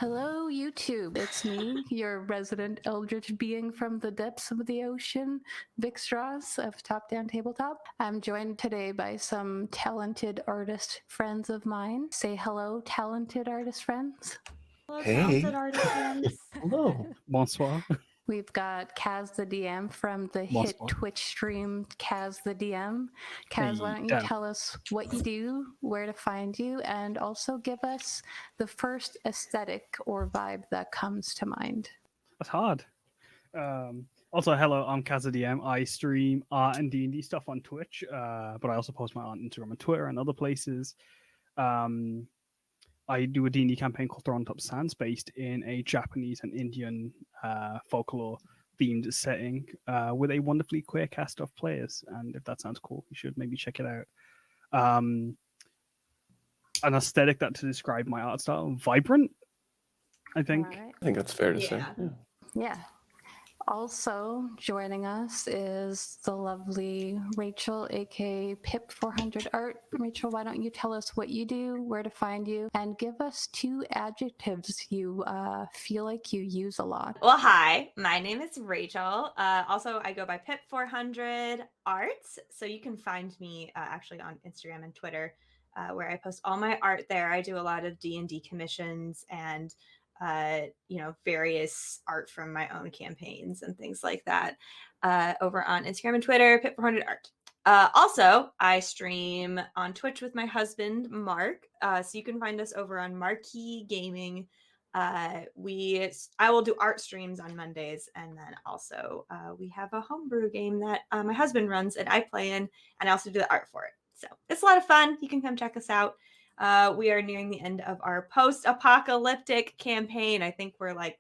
Hello, YouTube. It's me, your resident eldritch being from the depths of the ocean, Vixx of Top Down Tabletop. I'm joined today by some talented artist friends of mine. Say hello, talented artist friends. Hello, Hey. talented artist friends. Hello. Bonsoir. We've got Kaz the DM from the hit Twitch stream Kaz the DM. Kaz, why don't you tell us what you do, where to find you, and also give us the first aesthetic or vibe that comes to mind. That's hard. Also, hello, I'm Kaz the DM. I stream art and D&D stuff on Twitch, but I also post my art on Instagram and Twitter and other places. I do a D&D campaign called Thrown on Top Sands based in a Japanese and Indian folklore themed setting with a wonderfully queer cast of players. And if that sounds cool, you should maybe check it out. An aesthetic that to describe my art style, vibrant, I think. Right. I think that's fair to say. Yeah. Also joining us is the lovely Rachael, aka Pip400 Art. Rachael, why don't you tell us what you do, where to find you, and give us 2 adjectives you feel like you use a lot. Well, hi, my name is Rachael. Also, I go by Pip400 Arts, so you can find me actually on Instagram and Twitter, where I post all my art there. I do a lot of D&D commissions and various art from my own campaigns and things like that over on Instagram and Twitter, Pip400 Art. Also, I stream on Twitch with my husband, Mark. So you can find us over on Marquee Gaming. I will do art streams on Mondays, and then also we have a homebrew game that my husband runs and I play in, and I also do the art for it. So it's a lot of fun. You can come check us out. We are nearing the end of our post-apocalyptic campaign. I think we're like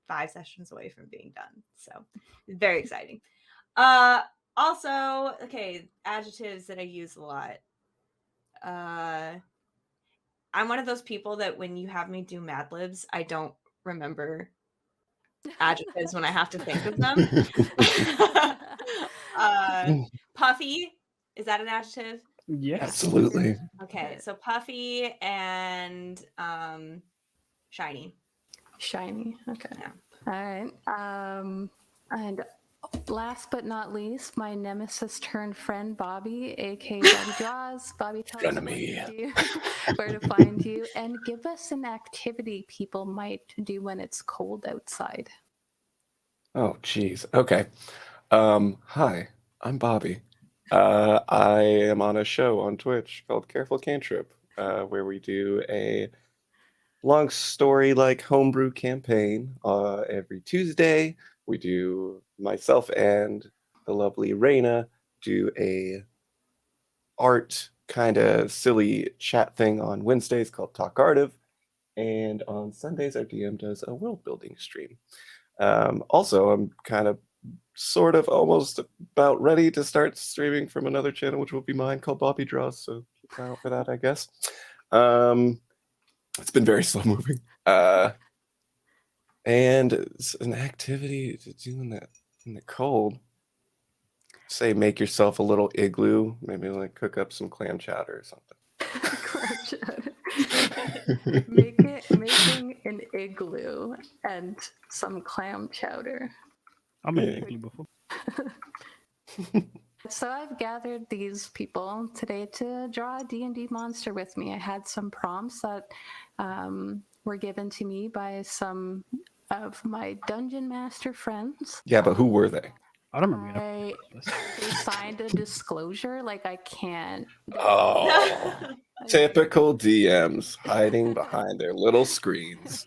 5 sessions away from being done. So very exciting. Also, okay, adjectives that I use a lot. I'm one of those people that when you have me do Mad Libs, I don't remember adjectives when I have to think of them. Puffy, is that an adjective? Yes. Absolutely. Okay, so puffy and shiny. Shiny. Okay. Yeah. All right. And last but not least, my nemesis turned friend Bobby, aka Bobby Draws. Bobby, tell us what you do, where to find you, and give us an activity people might do when it's cold outside. Oh, geez. Okay. Hi, I'm Bobby. I am on a show on Twitch called Careful Cantrip, where we do a long story like homebrew campaign every Tuesday. We do, myself and the lovely Raina do a art kind of silly chat thing on Wednesdays called Talk Artive, and on Sundays our DM does a world building stream. Also, I'm kind of sort of almost about ready to start streaming from another channel, which will be mine, called Bobby Draws, so keep an eye out for that, I guess. It's been very slow moving. And it's an activity to do in the cold. Say make yourself a little igloo, maybe like cook up some clam chowder or something. Clam chowder. Making an igloo and some clam chowder. I've made an igloo before. So I've gathered these people today to draw a D&D monster with me. I had some prompts that were given to me by some of my dungeon master friends. Yeah, but who were they? I don't remember. They signed a disclosure, like I can't. Oh, typical DMs hiding behind their little screens.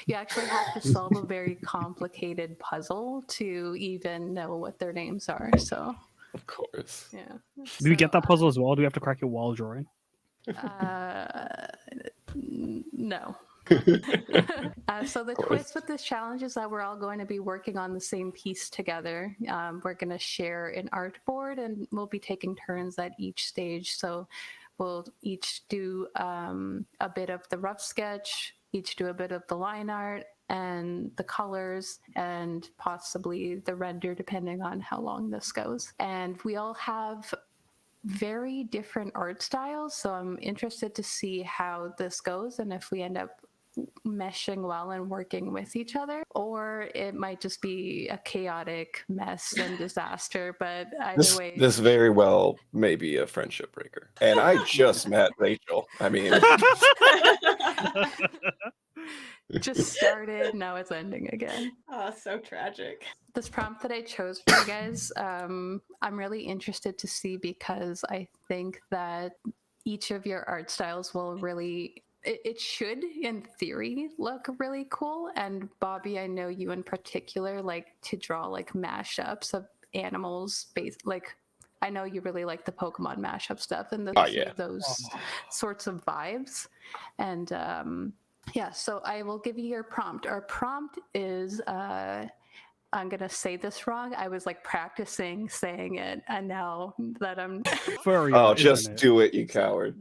You actually have to solve a very complicated puzzle to even know what their names are. So, of course. Yeah. Do we get that puzzle as well? Do we have to crack it while drawing? No. So the twist with this challenge is that we're all going to be working on the same piece together. We're going to share an art board, and we'll be taking turns at each stage. So we'll each do a bit of the rough sketch, each do a bit of the line art and the colors, and possibly the render, depending on how long this goes. And we all have very different art styles, so I'm interested to see how this goes, and if we end up meshing well and working with each other, or it might just be a chaotic mess and disaster. But either way, This very well may be a friendship breaker. And I just met Rachel. I mean, just started, now it's ending again. Oh, so tragic. This prompt that I chose for you guys, I'm really interested to see, because I think that each of your art styles will really, it should, in theory, look really cool. And Bobby, I know you in particular like to draw like mashups of animals based, like I know you really like the Pokemon mashup stuff and those sorts of vibes. And yeah, so I will give you your prompt. Our prompt is I'm gonna say this wrong. I was like practicing saying it, and now that I'm Furry, oh, isn't just it? do it, you coward.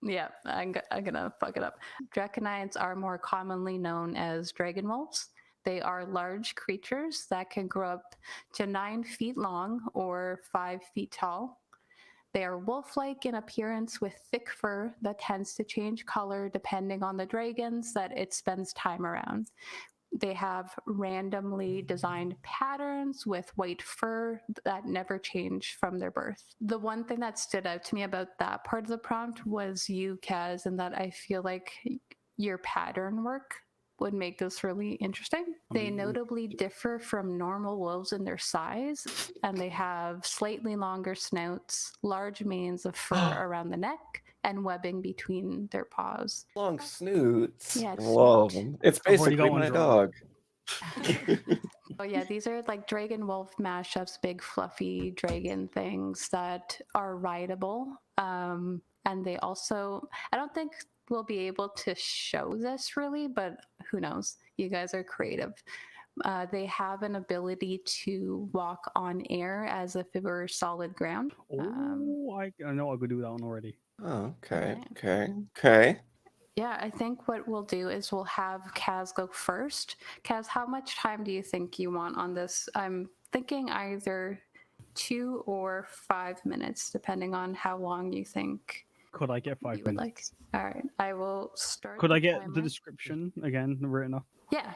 Yeah, I'm gonna fuck it up. Draconines are more commonly known as dragon wolves. They are large creatures that can grow up to 9 feet long or 5 feet tall. They are wolf-like in appearance with thick fur that tends to change color depending on the dragons that it spends time around. They have randomly designed patterns with white fur that never change from their birth. The one thing that stood out to me about that part of the prompt was you, Kaz, and that I feel like your pattern work would make this really interesting. They notably differ from normal wolves in their size, and they have slightly longer snouts, large manes of fur around the neck, and webbing between their paws. Long snoots. Yeah, Love snoot. them. It's I've already basically got one my drawn. dog. Oh yeah, these are like dragon wolf mashups, big fluffy dragon things that are rideable. And they also, I don't think we'll be able to show this really, but who knows? You guys are creative. They have an ability to walk on air as if it were solid ground. Oh, I know I could do that one already. Oh, okay, Right. okay. Yeah, I think what we'll do is we'll have Kaz go first. Kaz, how much time do you think you want on this? I'm thinking either 2 or 5 minutes, depending on how long you think Could I get 5 you would minutes? like. All right, I will start. Could the I get timer. the description again written up? Yeah.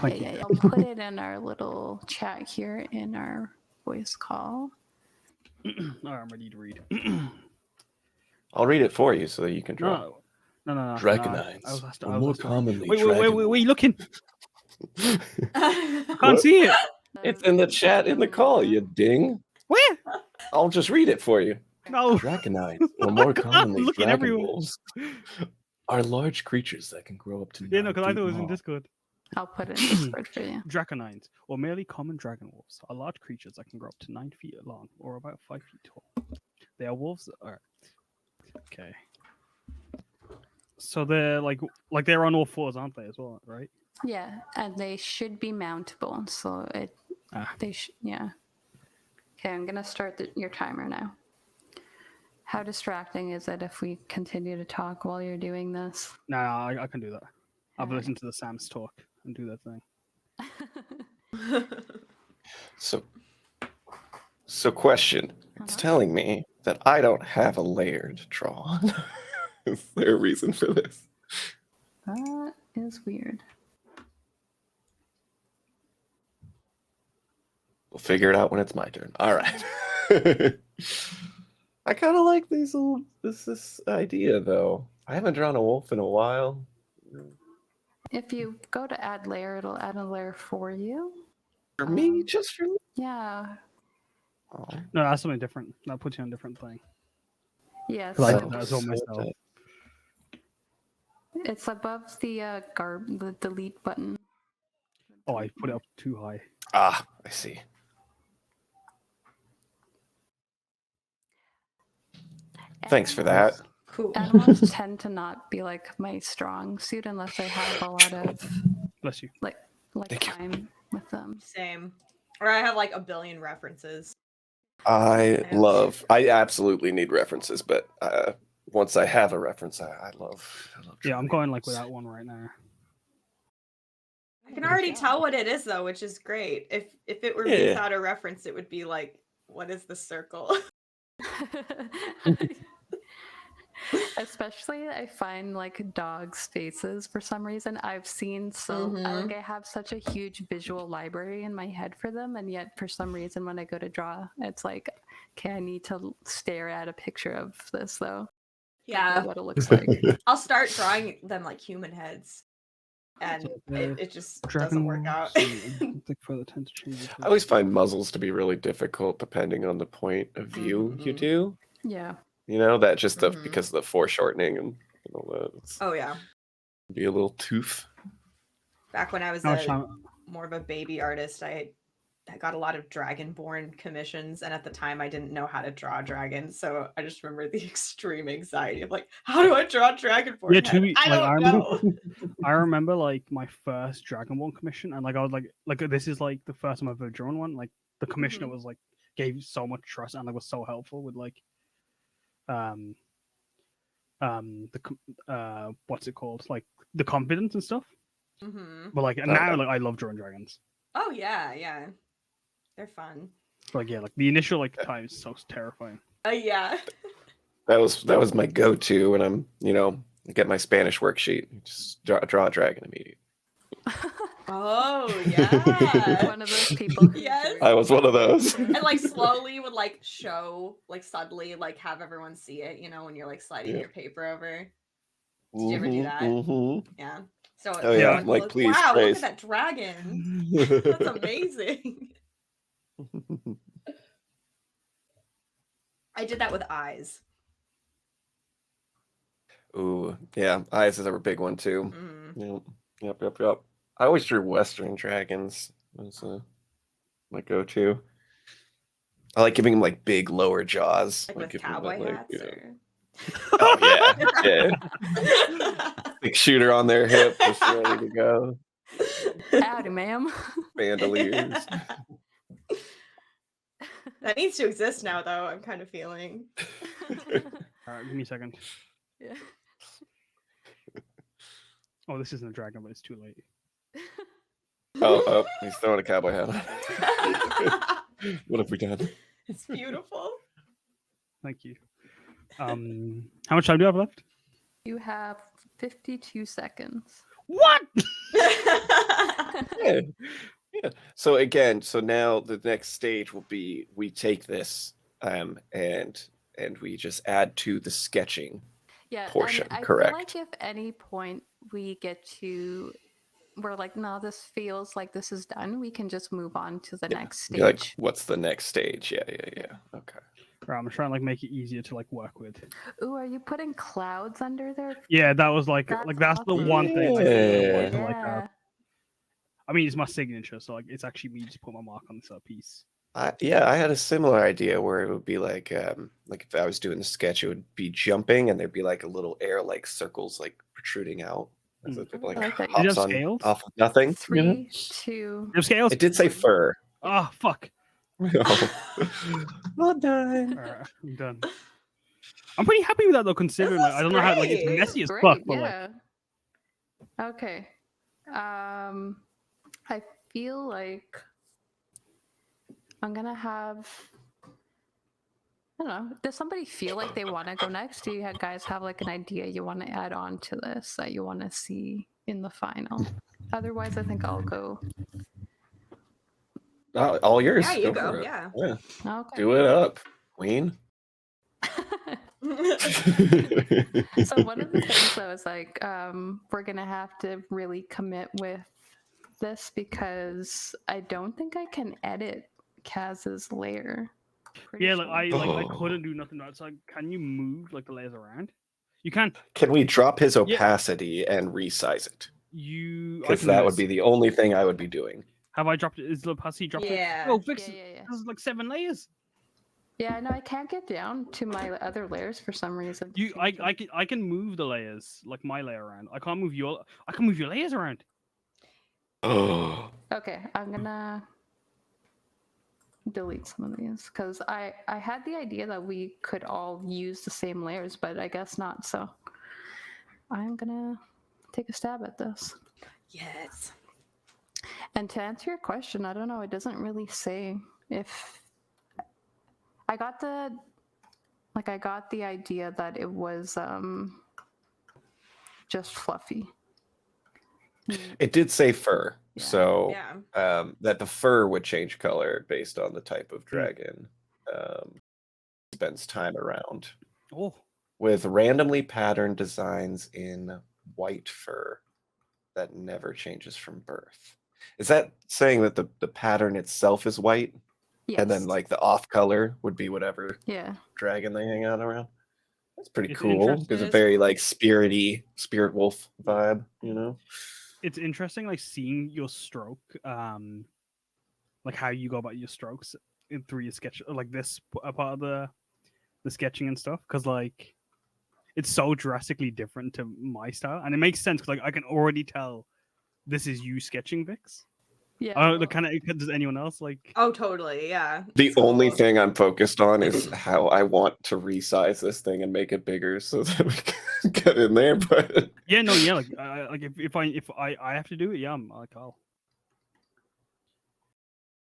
Thank you. Yeah. I'll put it in our little chat here in our voice call. All right, I'm ready to read. I'll read it for you so that you can draw. No. Draconines, I was asked- or I was more asked- commonly Wait, dragon where are you looking? wolves. Can't What? see it. It's in the chat in the call, you ding. Where? I'll just read it for you. No. Draconines, or more commonly looking dragon everywhere. wolves, are large creatures that can grow up to 9 Yeah, no, because I feet thought it was in long. Discord. I'll put it in Discord for you. Draconines, or merely common dragon wolves, are large creatures that can grow up to 9 feet long or about 5 feet tall. They are wolves. Okay. So they're like they're on all fours, aren't they, as well, right? Yeah, and they should be mountable. So yeah. Okay, I'm gonna start your timer now. How distracting is it if we continue to talk while you're doing this? No, I can do that. I've Alright. listened to the Sam's talk and do that thing. So question. It's telling me that I don't have a layer to draw on. Is there a reason for this? That is weird. We'll figure it out when it's my turn. All right. I kind of like this idea though. I haven't drawn a wolf in a while. If you go to add layer, it'll add a layer for you. For me, just for me. Yeah. Oh. No, that's something different. That puts you on a different thing. Yes. Because I So did that as well myself. it's above the the delete button. Oh, I put it up too high. Ah, I see. Thanks for that. Cool. Animals tend to not be like my strong suit unless I have a lot of Bless you. like Thank you. time with them. Same. Or I have like a billion references. I absolutely need references, but once I have a reference, I love Yeah, I'm drawing. going like without one right now. I can already tell what it is though, which is great. If it were me Yeah. without a reference, it would be like, what is the circle? Especially, I find like dogs' faces for some reason. I've seen like I have such a huge visual library in my head for them, and yet for some reason when I go to draw, it's like, okay, I need to stare at a picture of this though. Yeah. What it looks like. I'll start drawing them like human heads, and So, it just Dragon doesn't work out. Think further tend to change. I always find muzzles to be really difficult depending on the point of view you Mhm. do. Yeah. You know, that just Mhm. because of the foreshortening and all that. It's Oh yeah. be a little tooth. Back when I was How much time? more of a baby artist, I got a lot of dragonborn commissions, and at the time I didn't know how to draw dragons, so I just remember the extreme anxiety of like, how do I draw dragonborn? Yeah, head? I don't know. I remember like my first Dragonborn commission, and like I was like this is like the first time I've ever drawn one. Like the commissioner was like gave so much trust and like was so helpful with like what's it called, like the confidence and stuff. But like now like I love drawing dragons. Oh yeah, they're fun. Like yeah, like the initial like time is so terrifying. Yeah. That was my go-to when I'm, get my Spanish worksheet. Just draw a dragon immediately. Oh yeah. One of those people. Yes. I was one of those. And like slowly would like show, like subtly, like have everyone see it, when you're like sliding your paper over. Did you ever do that? Mm-hmm. Yeah. So Oh yeah, everyone like look, please, wow, praise. look at that dragon. That's amazing. I did that with eyes. Ooh, yeah, eyes is a big one too. Mm. Yep. I always drew Western dragons. That's my go-to. I like giving them like big lower jaws, Like with giving them cowboy that, hats or... Oh yeah. Big shooter on their hip, just ready to go. Howdy, ma'am. Bandoliers. That needs to exist now, though. I'm kind of feeling. Alright, give me a second. Yeah. Oh, this isn't a dragon, but it's too late. Oh, he's throwing a cowboy hat on. What have we done? It's beautiful. Thank you. How much time do you have left? You have 52 seconds. What? Yeah. So now the next stage will be we take this and we just add to the sketching portion. And I Correct. feel like if any point we get to, we're like, no, this feels like this is done, we can just move on to the next stage. You're like, what's the next stage? Yeah. Okay. Right, I'm trying to like make it easier to like work with. Ooh, are you putting clouds under there? Yeah, that was like that's the awesome. one thing. Like, I wanted to, like, Yeah. I mean, it's my signature, so like it's actually me just put my mark on this piece. I had a similar idea where it would be like if I was doing the sketch, it would be jumping and there'd be like a little air like circles like protruding out. As if it like I like that. hops Did it have on scales? off of nothing. 3, 2. There's scales. It did say fur. Oh fuck! Well done. Alright, I'm done. I'm pretty happy with that though, considering like I don't know how like it's great. messy as Great, fuck, but like yeah. Okay. I feel like I'm gonna have. I don't know. Does somebody feel like they want to go next? Do you guys have like an idea you want to add on to this that you want to see in the final? Otherwise, I think I'll go. All yours. Yeah, you for go. it. Yeah. Okay. Do it up, Queen. So one of the things though is like we're gonna have to really commit with this because I don't think I can edit Kaz's layer. Pretty yeah, sure. I couldn't do nothing else. Like, can you move like the layers around? You can't. Can we drop his opacity and resize it? Because that would be the only thing I would be doing. Have I dropped it? Is the opacity dropped? Yeah. Oh, Vixx. Yeah. This is like 7 layers. Yeah, no, I can't get down to my other layers for some reason. I can move the layers, like my layer around. I can't move your. I can move your layers around. Oh. Okay, I'm gonna delete some of these because I had the idea that we could all use the same layers, but I guess not. So I'm gonna take a stab at this. Yes. And to answer your question, I don't know. It doesn't really say if I got the Like I got the idea that it was just fluffy. It did say fur, Yeah. so Yeah. that the fur would change color based on the type of dragon spends time around. Oh, With randomly patterned designs in white fur that never changes from birth. Is that saying that the pattern itself is white? Yes. And then like the off color would be whatever Yeah. dragon they hang out around? That's pretty It's cool. interesting. Gives It a is very cool. like spirity, spirit wolf vibe, you know? it's interesting, like seeing your stroke, like how you go about your strokes through your sketch, like this part of the sketching and stuff, because like it's so drastically different to my style, and it makes sense because like I can already tell this is you sketching, Vixx. Yeah. Kind of. Does anyone else like? Oh, totally. Yeah. The It's only cool. thing I'm focused on is how I want to resize this thing and make it bigger so that we can get in there. But Yeah, no, yeah, like if I have to do it, yeah, I'm like I'll.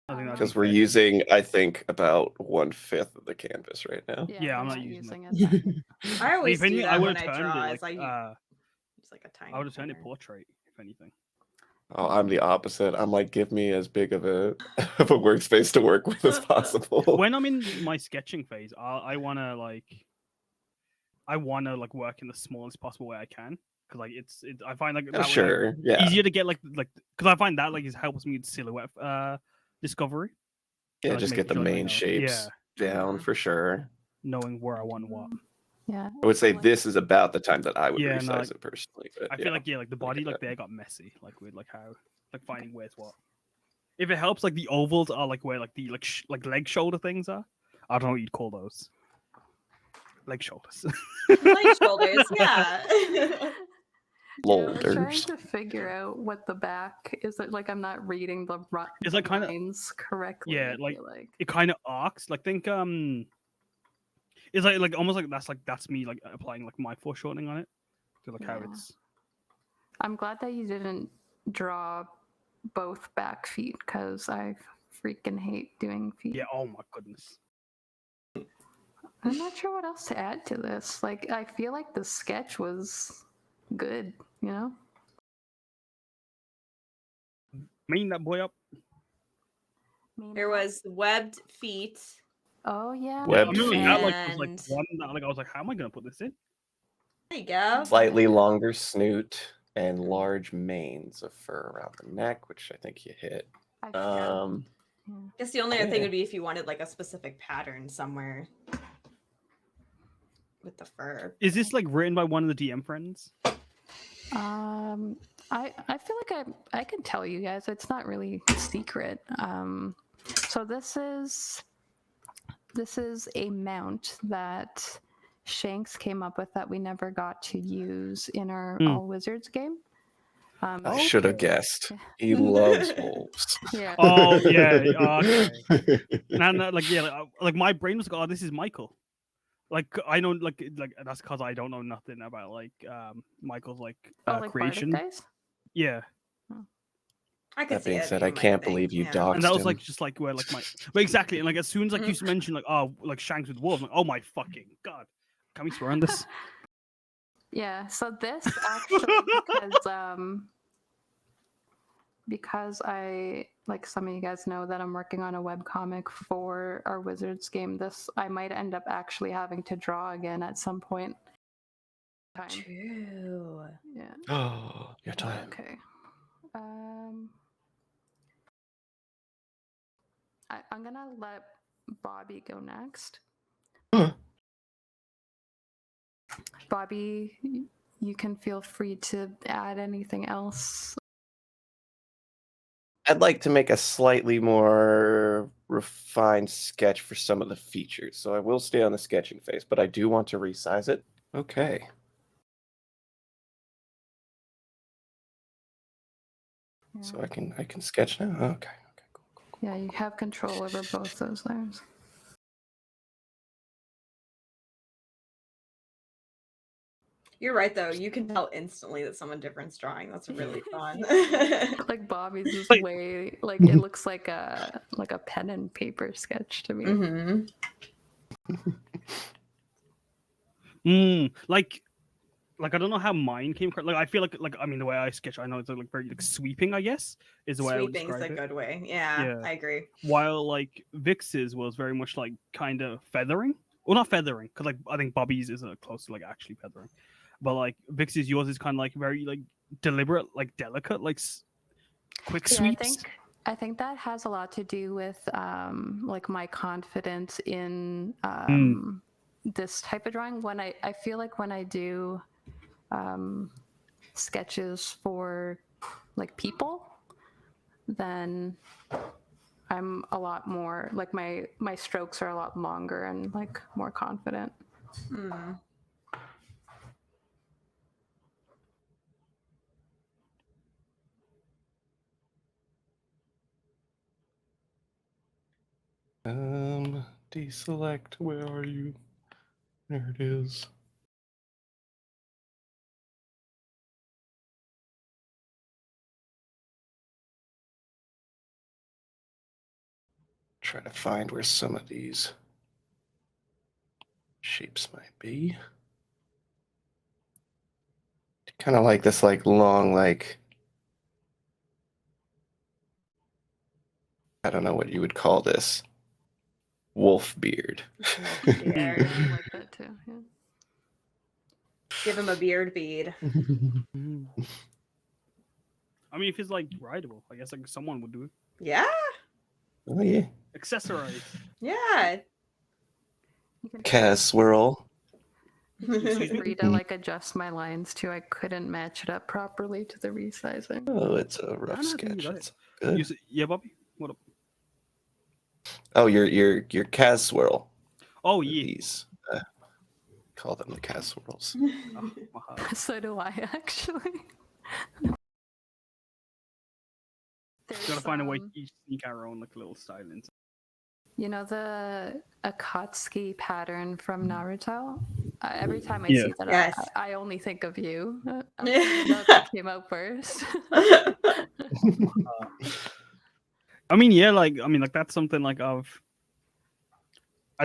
I think that'd be because we're fair. using, I think, about 1/5 of the canvas right now. Yeah, I'm we're not using it. that I always If anything, do I that would when have I turned draw. it Is I use like a tiny. I would have turned it corner. portrait, if anything. Oh, I'm the opposite. I'm like, give me as big of a of a workspace to work with as possible. When I'm in my sketching phase, I wanna like work in the smallest possible way I can, because like it's I find like Oh, that way, sure, yeah, easier to get like because I find that like it helps me with silhouette discovery. yeah. like, Just making get the sure that I main know. shapes down Mhm. for sure. Knowing where I want what. Yeah. I would say this is about the time that I would Yeah, resize no, it personally. But I yeah. feel like like the body like there got messy, like with like how like finding where's what. If it helps, like the ovals are like where like the like leg shoulder things are. I don't know what you'd call those. Leg shoulders. Leg shoulders. Yeah. Yeah, I was trying Boulders. to figure out what the back is. It like I'm not reading the It's like kind of lines correctly. yeah, I like feel like it kind of arcs. Like think it's like almost like that's me like applying like my foreshortening on it. So like how Yeah. it's I'm glad that you didn't draw both back feet because I freaking hate doing feet. yeah. Oh my goodness. I'm not sure what else to add to this. Like I feel like the sketch was good, you know? Mean that boy up. There was webbed feet. Oh yeah. Web I remember that like was like And- one that like I was like, how am I gonna put this in? There you go. Slightly longer snoot and large manes of fur around the neck, which I think you hit. I forgot. I guess the only other thing Yeah. would be if you wanted like a specific pattern somewhere with the fur. Is this like written by one of the DM friends? I feel like I can tell you guys it's not really secret. So this is a mount that Shanks came up with that we never got to use in our All Wizards game. I should have guessed. He loves wolves. Yeah. Oh yeah. Okay. And like yeah, like my brain was like, oh, this is Michael. Like I know, like that's because I don't know nothing about like Michael's like, like creation. Bardic dice? Yeah, I could That see being it said, being I my can't thing, believe you yeah. doxed and that was him. like just like where like my, but exactly, and like as soon as like you mentioned like oh like Shanks with wolves, I'm like, oh my fucking god, can we swear on this? Yeah, so this actually because I like some of you guys know that I'm working on a webcomic for our Wizards game. This I might end up actually having to draw again at some point. Time. True. Yeah. Oh, your time. Okay. I'm gonna let Bobby go next. Huh. Bobby, you can feel free to add anything else. I'd like to make a slightly more refined sketch for some of the features. So I will stay on the sketching phase, but I do want to resize it. Okay. So I can sketch now. Okay. Cool. Yeah, you have control over both those layers. You're right though. You can tell instantly that someone different's drawing. That's really fun. Like Bobby's is Like- way like it looks like a pen and paper sketch to me. Mm-hmm. Like I don't know how mine came. Like I feel like I mean the way I sketch, I know it's like very like sweeping. I guess is the way I would Sweeping's describe a it. good way. Yeah, Yeah. I agree. While like Vix's was very much like kind of feathering. Well, not feathering, because like I think Bobby's is close to like actually feathering, but like Vix's, yours is kind of like very like deliberate, like delicate, like quick Yeah, sweeps. I think that has a lot to do with like my confidence in this type of drawing. When I feel like when I do sketches for like people, then I'm a lot more like my strokes are a lot longer and like more confident. Hmm. Deselect. Where are you? There it is. Try to find where some of these shapes might be. Kind of like this, like long, like I don't know what you would call this. Wolf beard. Beard. I like that too. Yeah. Give him a beard bead. I mean, if it's like rideable, I guess like someone would do it. Yeah. Oh yeah. Accessorize. Yeah. Kaz swirl. Free to like adjust my lines too. I couldn't match it up properly to the resizing. Oh, it's a rough I think you sketch. got It's You good. yeah, Bobby. What up? Oh, your Kaz swirl. Oh yeah. These call them the Kaz swirls. Oh, my heart. So do I actually. Gotta find a way to each sneak our own like little style into. You know the Akatsuki pattern from Naruto? Every time I Yeah. see that, Yes. I only think of you. That came out first. I mean, yeah, like that's something like I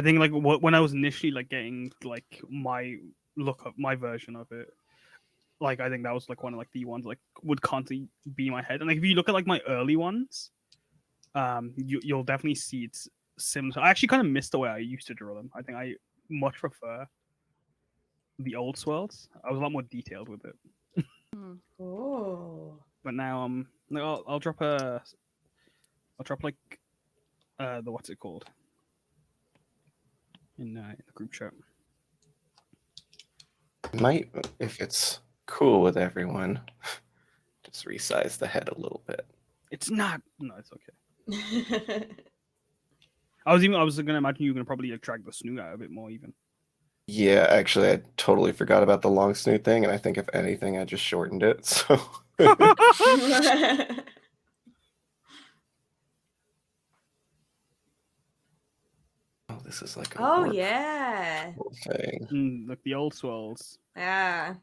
think like when I was initially like getting like my look up my version of it, like I think that was like one of like the ones like would constantly be in my head. And like if you look at like my early ones, you'll definitely see it's similar. I actually kind of miss the way I used to draw them. I think I much prefer the old swirls. I was a lot more detailed with it. Oh. But now I'll drop like the what's it called in the group chat. Might, if it's cool with everyone, just resize the head a little bit. It's not. No, it's okay. I was gonna imagine you were gonna probably like, drag the snoot out a bit more even. Yeah, actually, I totally forgot about the long snoot thing, and I think if anything, I just shortened it. So. Oh, this is like a warp yeah. thing. Like the old swirls. Yeah.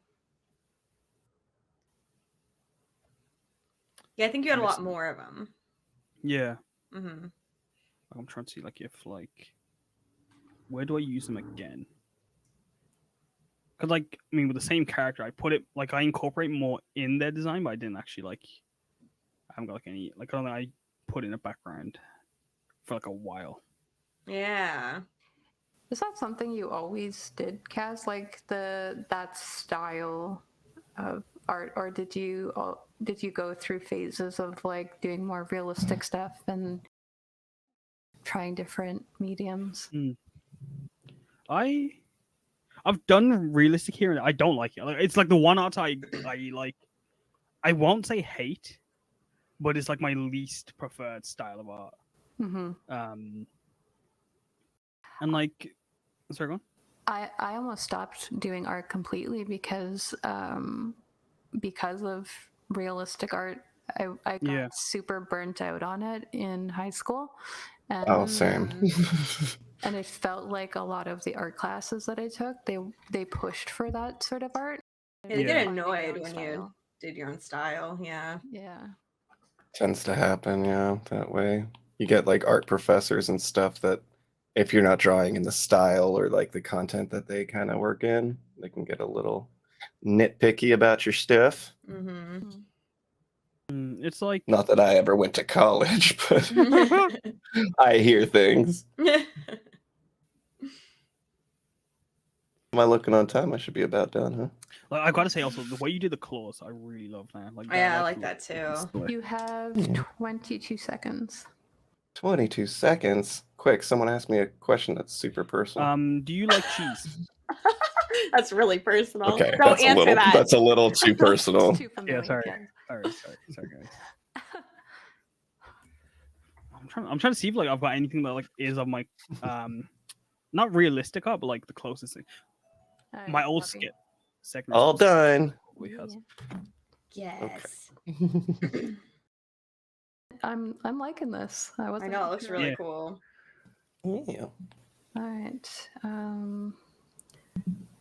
Yeah, I think you had a lot more of them. Yeah. Mm-hmm. I'm trying to see like if like where do I use them again? Because like I mean with the same character, I put it like I incorporate more in their design, but I didn't actually like. I haven't got like any like I don't know. I put in a background for like a while. Yeah. Is that something you always did, Kaz? Like that style of art, or did you go through phases of like doing more realistic stuff and trying different mediums? I've done realistic here, and I don't like it. Like, it's like the one art I like. I won't say hate, but it's like my least preferred style of art. Mm-hmm. And like, sorry, go on. I almost stopped doing art completely because of realistic art. I got super burnt out on it in high school. And, Oh, same. And it felt like a lot of the art classes that I took, they pushed for that sort of art. Yeah, they get annoyed when you did your own style. Yeah. Yeah. Tends to happen, yeah, that way. You get like art professors and stuff that if you're not drawing in the style or like the content that they kind of work in, they can get a little nitpicky about your stuff. Mm-hmm. It's like Not that I ever went to college, but I hear things. Am I looking on time? I should be about done, huh? Like, I gotta say also the way you did the claws, I really love that. Like, Yeah, I the like look that too. and stuff. You have 22 seconds. 22 seconds. Quick, someone asked me a question that's super personal. Do you like cheese? That's really personal. Okay, Don't that's answer that. That's a little too personal. It's too familiar. Yeah, sorry. yes. Sorry, guys. I'm trying to see if like I've got anything that like is of my not realistic art, but like the closest thing. All right, My old Bobby. skit. Second All done. probably has. Yes. I'm liking this. I I wasn't know, it looks sure. really Yeah. cool. Yeah. All right.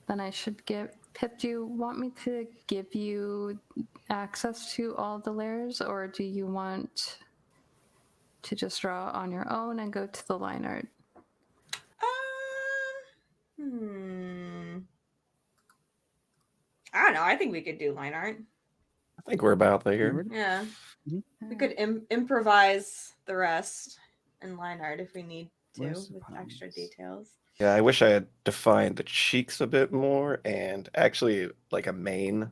Then I should give Pip. Do you want me to give you access to all the layers, or do you want to just draw on your own and go to the line art? I don't know. I think we could do line art. I think we're about there. Yeah. All We could improvise the rest in line art if we need to Where's the with extra pants? details. Yeah, I wish I had defined the cheeks a bit more and actually like a mane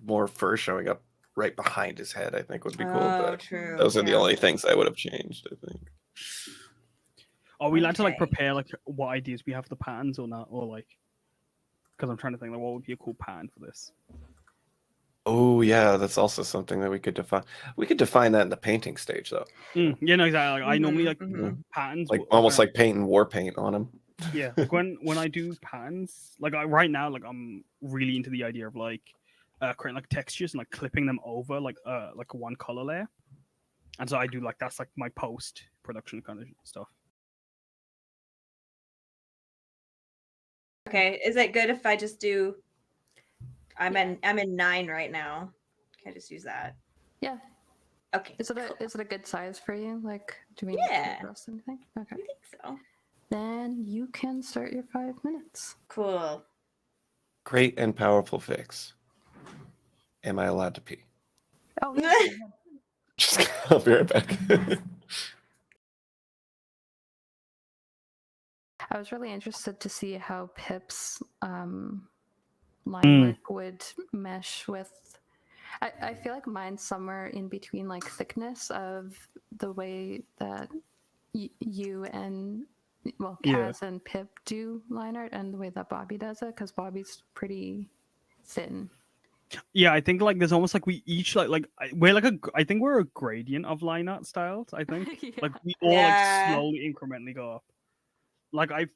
more fur showing up right behind his head, I think would be cool. But True. those are the yeah. only things I would have changed, I think. Are we allowed to like Okay. prepare like what ideas we have for the patterns or not, or like? Because I'm trying to think like what would be a cool pattern for this. Oh yeah, that's also something that we could define. We could define that in the painting stage though. Yeah, no, exactly. Like, I normally like Mhm. patterns, Like but, almost like painting war paint on them. yeah. Like when I do patterns, like right now, like I'm really into the idea of like creating like textures and like clipping them over like one color layer, and so I do like that's like my post production kind of stuff. Okay. Is it good if I just do? I'm in 9 right now. Can I just use that? Yeah. Okay. Is it a good size for you? Like, do we need Yeah. to adjust anything? Okay. I think so. Then you can start your 5 minutes. Cool. Great and powerful Vixx. Am I allowed to pee? Oh, yeah. Just I'll be right back. I was really interested to see how Pip's line work would mesh with. I feel like mine's somewhere in between, like thickness of the way that you and Kaz and Pip do line art, and the way that Bobby does it, because Bobby's pretty thin. Yeah, I think like there's almost like we each we're like I think we're a gradient of line art styles. I think Yeah. like we all Yeah. like slowly incrementally go up. Like I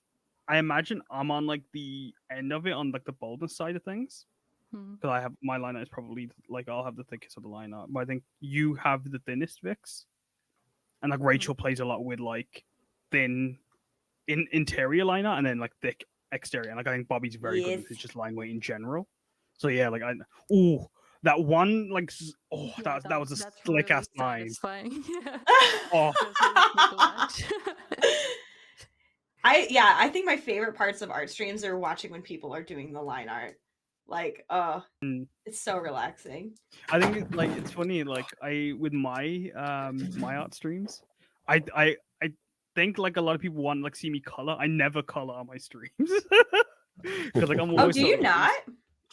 imagine I'm on like the end of it on like the boldness side of things. Because I have my line art is probably like I'll have the thickest of the line art, but I think you have the thinnest Vixx, and like Rachael plays a lot with like thin interior line art and then like thick exterior. And like I think Bobby's very good with his just line weight in general. So yeah, like that one like Yeah, that was a that's slick really ass line. satisfying. Yeah. Oh, It was really cool to watch. I think my favorite parts of art streams are watching when people are doing the line art. Like, it's so relaxing. I think like it's funny. Like I with my my art streams, I think like a lot of people want to like see me color. I never color on my streams because like I'm always. Oh, do you not?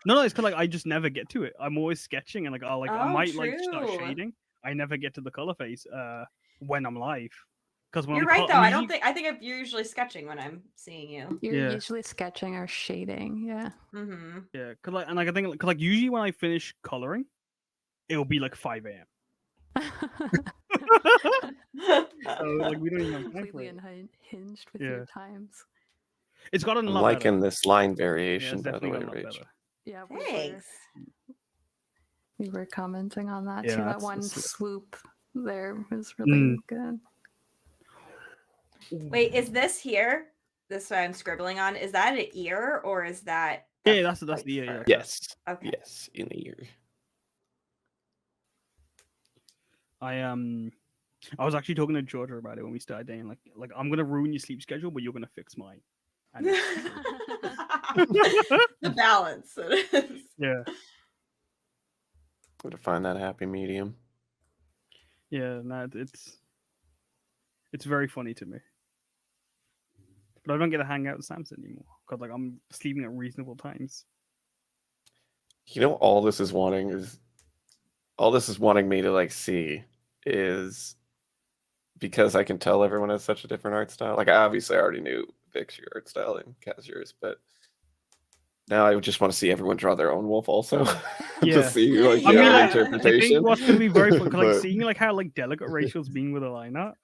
No, it's because like I just never get to it. I'm always sketching and like I'll I might like start true. shading. I never get to the color phase when I'm live. Because when You're right though. I think you're usually sketching when I'm seeing you. You're usually sketching or shading. Yeah. Mm-hmm. Yeah, because like and like I think cause, like usually when I finish coloring, it'll be like 5 a.m. So like we don't even have time for Completely it. unhinged with your times. It's gotten a I'm lot liking better. this line Yeah, variation, it's by the definitely way, gotten a lot Rach. better. Yeah, Thanks. we were commenting on that Yeah, too. no, That that's one slick. swoop there was really good. Wait, is this here? This what I'm scribbling on. Is that an ear or is that? Yeah, that's like, the ear. Yeah. fur? Yes. Okay. Yes, in the ear. I I was actually talking to Georgia about it when we started dating. Like I'm gonna ruin your sleep schedule, but you're gonna fix mine. And The balance. yeah, To find that happy medium. yeah, no, it's very funny to me. But I don't get to hang out with Samson anymore because like I'm sleeping at reasonable times. You know, all this is wanting me to like see is because I can tell everyone has such a different art style. Like, I obviously already knew Vixx, your art style, and Kaz, yours, but now I just want to see everyone draw their own wolf also. Yeah. To see like I mean, the like, interpretation. I think what's gonna be very fun because like But- seeing like how like delicate Rachael's being with a line art.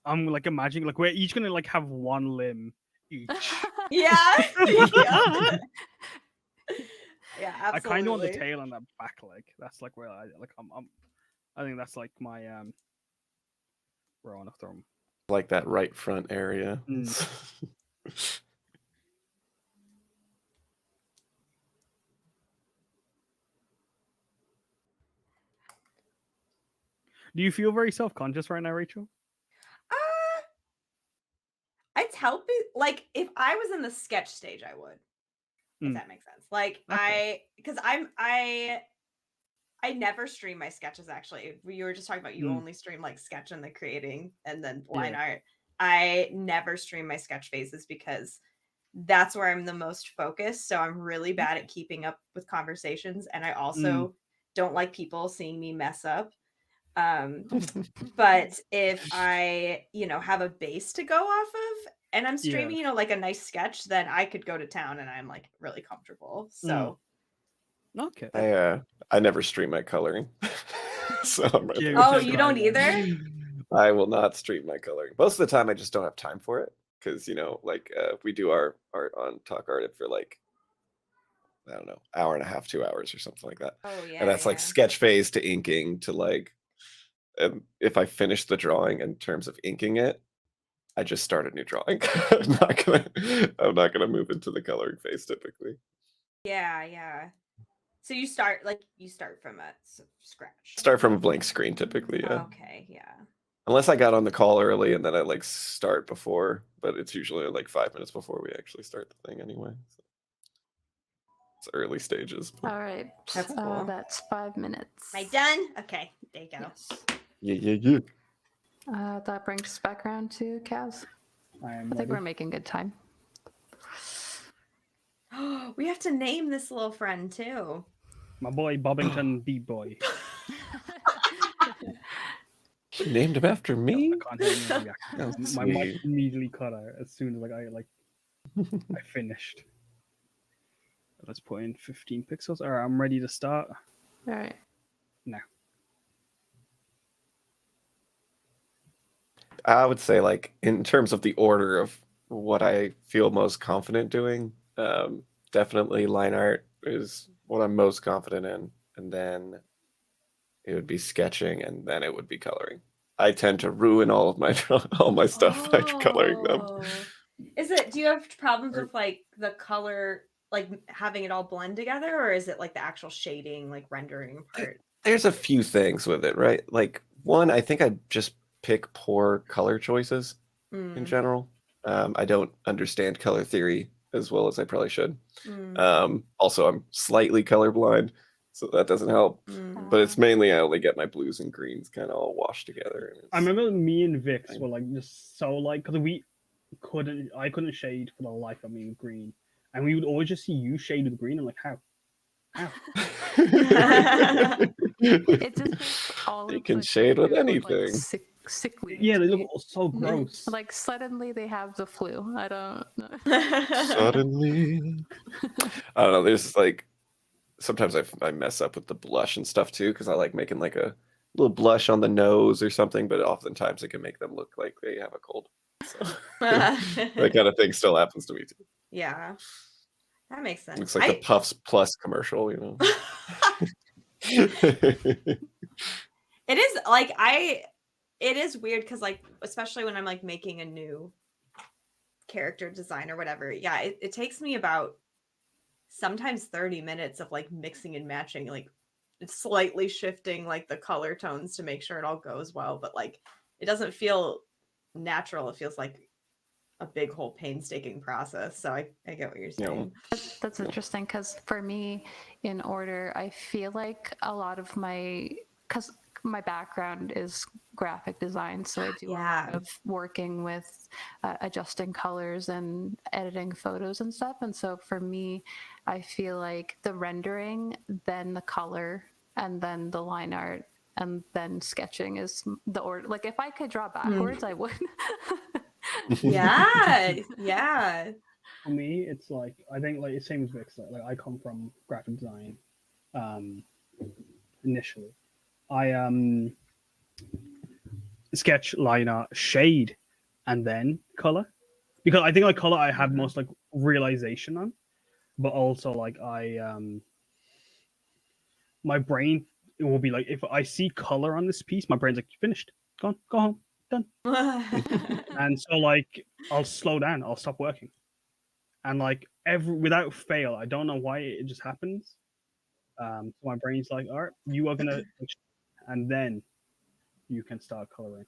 I'm like imagining like we're each gonna like have one limb each. Yeah. Yeah. Yeah, I kind of want the absolutely. tail and that back leg. That's like where I think that's like my where I want to throw him. like that right front area. Mm. Do you feel very self-conscious right now, Rachael? I'd help it. Like, if I was in the sketch stage, I would. If Mm. that makes sense. Like, Okay. because I never stream my sketches. Actually, you were just talking about you Mm. only stream like sketch and the creating and then line Yeah. art. I never stream my sketch phases because that's where I'm the most focused. So I'm really bad at keeping up with conversations, and I also don't like people seeing me mess up. But if I, have a base to go off of and I'm streaming, like a nice sketch, then I could go to town and I'm like really comfortable. So Okay. I never stream my coloring. So I'm right Yeah, there. Oh, which is you don't right. either? I will not stream my coloring. Most of the time I just don't have time for it. Because like we do our art on Talk Art for like, I don't know, hour and a half, 2 hours or something like that. Oh yeah. And that's like sketch phase to inking to like, and if I finish the drawing in terms of inking it, I just start a new drawing. I'm not gonna move into the coloring phase typically. Yeah. So you start from scratch. Start from a blank screen typically, yeah. Okay, yeah. Unless I got on the call early and then I like start before, but it's usually like 5 minutes before we actually start the thing anyway. So it's early stages. But... All right. That's cool. That's 5 minutes. Am I done? Okay, there you go. Yes. Yeah. That brings us back around to Kaz. I I think we're making good time. We have to name this little friend too. My boy Bobbington B-boy. You named him after me? I can't hear him. That's My mic sweet. immediately cut out as soon as I finished. Let's put in 15 pixels. All right, I'm ready to start. All right. No. I would say like in terms of the order of what I feel most confident doing, definitely line art is what I'm most confident in, and then it would be sketching, and then it would be coloring. I tend to ruin all of my stuff by coloring them. Do you have problems with like the color, like having it all blend together, or is it like the actual shading, like rendering part? There's a few things with it, right? Like one, I think I just pick poor color choices in general. I don't understand color theory as well as I probably should. Also, I'm slightly colorblind, so that doesn't help. But it's mainly I only get my blues and greens kind of all washed together. And I remember me and Vixx were like just so like because I couldn't shade for the life of me with green, and we would always just see you shade with green. I'm like, how? It just makes all You of can the shade with characters look, anything. Like, sickly. Yeah, they to look me. so gross. Like suddenly they have the flu. I don't know. Suddenly, I don't know. There's like sometimes I mess up with the blush and stuff too because I like making like a little blush on the nose or something, but oftentimes it can make them look like they have a cold. So that kind of thing still happens to me too. Yeah, that makes sense. Looks like the Puffs Plus commercial, It is like it is weird because like especially when I'm like making a new character design or whatever. Yeah, it takes me about sometimes 30 minutes of like mixing and matching, like it's slightly shifting like the color tones to make sure it all goes well, but like it doesn't feel natural. It feels like a big whole painstaking process. So I get what you're saying. That's interesting because for me, in order, I feel like a lot of because my background is graphic design, so I do a lot of working with adjusting colors and editing photos and stuff. And so for me, I feel like the rendering, then the color, and then the line art, and then sketching is the order. Like if I could draw backwards, I would. Yeah. For me, it's like I think like same as Vixx. Like I come from graphic design. Initially, I sketch, line art, shade, and then color, because I think like color I have most like realization on, but also like my brain, it will be like if I see color on this piece, my brain's like finished, go home, done. And so like I'll slow down, I'll stop working, and like without fail, I don't know why it just happens. So my brain's like, all right, you are gonna, and then you can start coloring.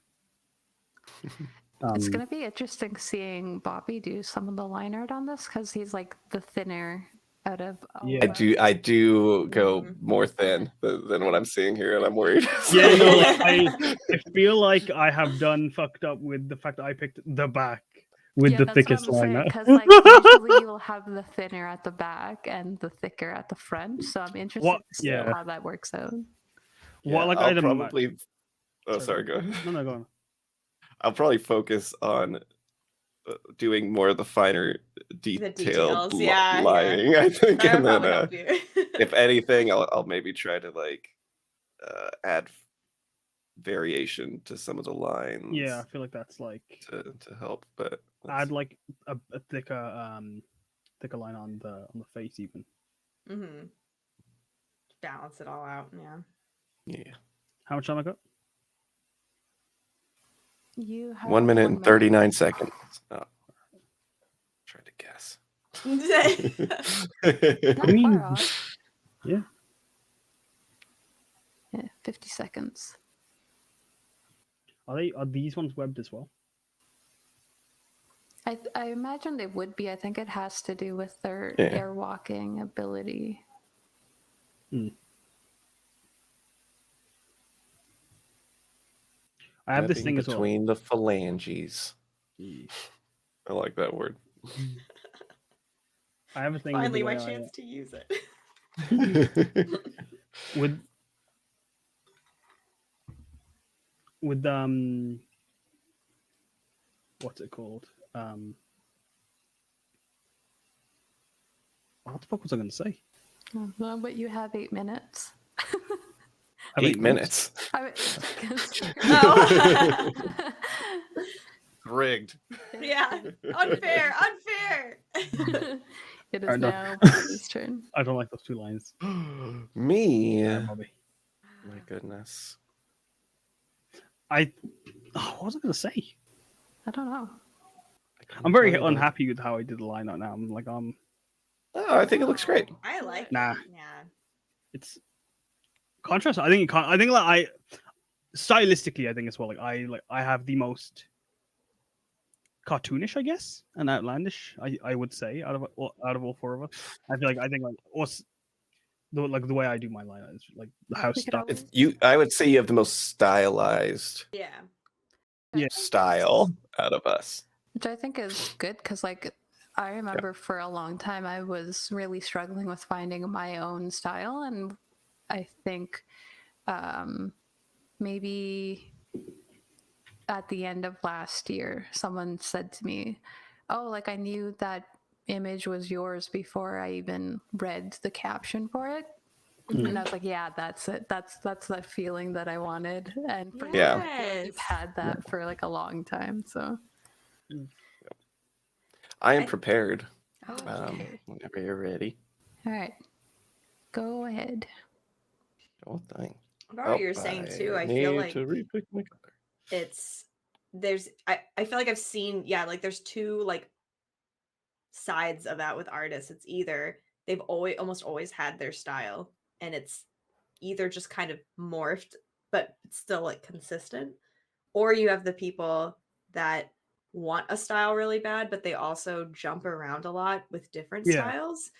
It's gonna be interesting seeing Bobby do some of the line art on this because he's like the thinner out of all Yeah. of us. I do go more thin than what I'm seeing here, and I'm worried. Yeah, no, like, I feel like I have done fucked up with the fact that I picked the back with the thickest line. Because like usually you'll have the thinner at the back and the thicker at the front. So I'm interested to see how that works out. Yeah, like I'll probably. Oh, sorry. Go ahead. No, go on. I'll probably focus on doing more of the finer detailed lining, I think, and then if anything, I'll maybe try to like add variation to some of the lines. Yeah, I feel like that's like to help, but add like a thicker line on the face even. Balance it all out. Yeah. How much time I got? You have 1 minute and 39 seconds. Oh. Try to guess. Not far off. Yeah. 50 seconds. Are these ones webbed as well? I imagine they would be. I think it has to do with their airwalking ability. I have this thing as well. Between the phalanges. I like that word. I have a thing. Finally, my chance to use it. with what's it called? What the fuck was I going to say? Well, but you have 8 minutes. 8 minutes. Rigged. Yeah. Unfair. It is now Bobby's turn. I don't like those 2 lines. Me. Bobby. My goodness. What was I going to say? I don't know. I'm very unhappy with how I did the line art now. I'm like, Oh, I think it looks great. I like it. Nah. Yeah. It's contrast. I think like stylistically, I think as well. Like I have the most cartoonish, I guess, and outlandish. I would say out of all 4 of us. I think us. The way I do my line is like the house stuff. I would say you have the most stylized style out of us. Which I think is good because, like, I remember for a long time I was really struggling with finding my own style, and I think maybe at the end of last year, someone said to me, "Oh, like I knew that image was yours before I even read the caption for it." And I was like, "Yeah, that's it. That's that feeling that I wanted." And for me, I've had that for like a long time. So I am prepared. Okay. Whenever you're ready. All right, go ahead. Oh, thing. About what you're saying too, I feel like to repick my color. I feel like I've seen like there's 2 like sides of that with artists. It's either they've almost always had their style, and it's either just kind of morphed but it's still like consistent, or you have the people that want a style really bad, but they also jump around a lot with different Yeah. styles.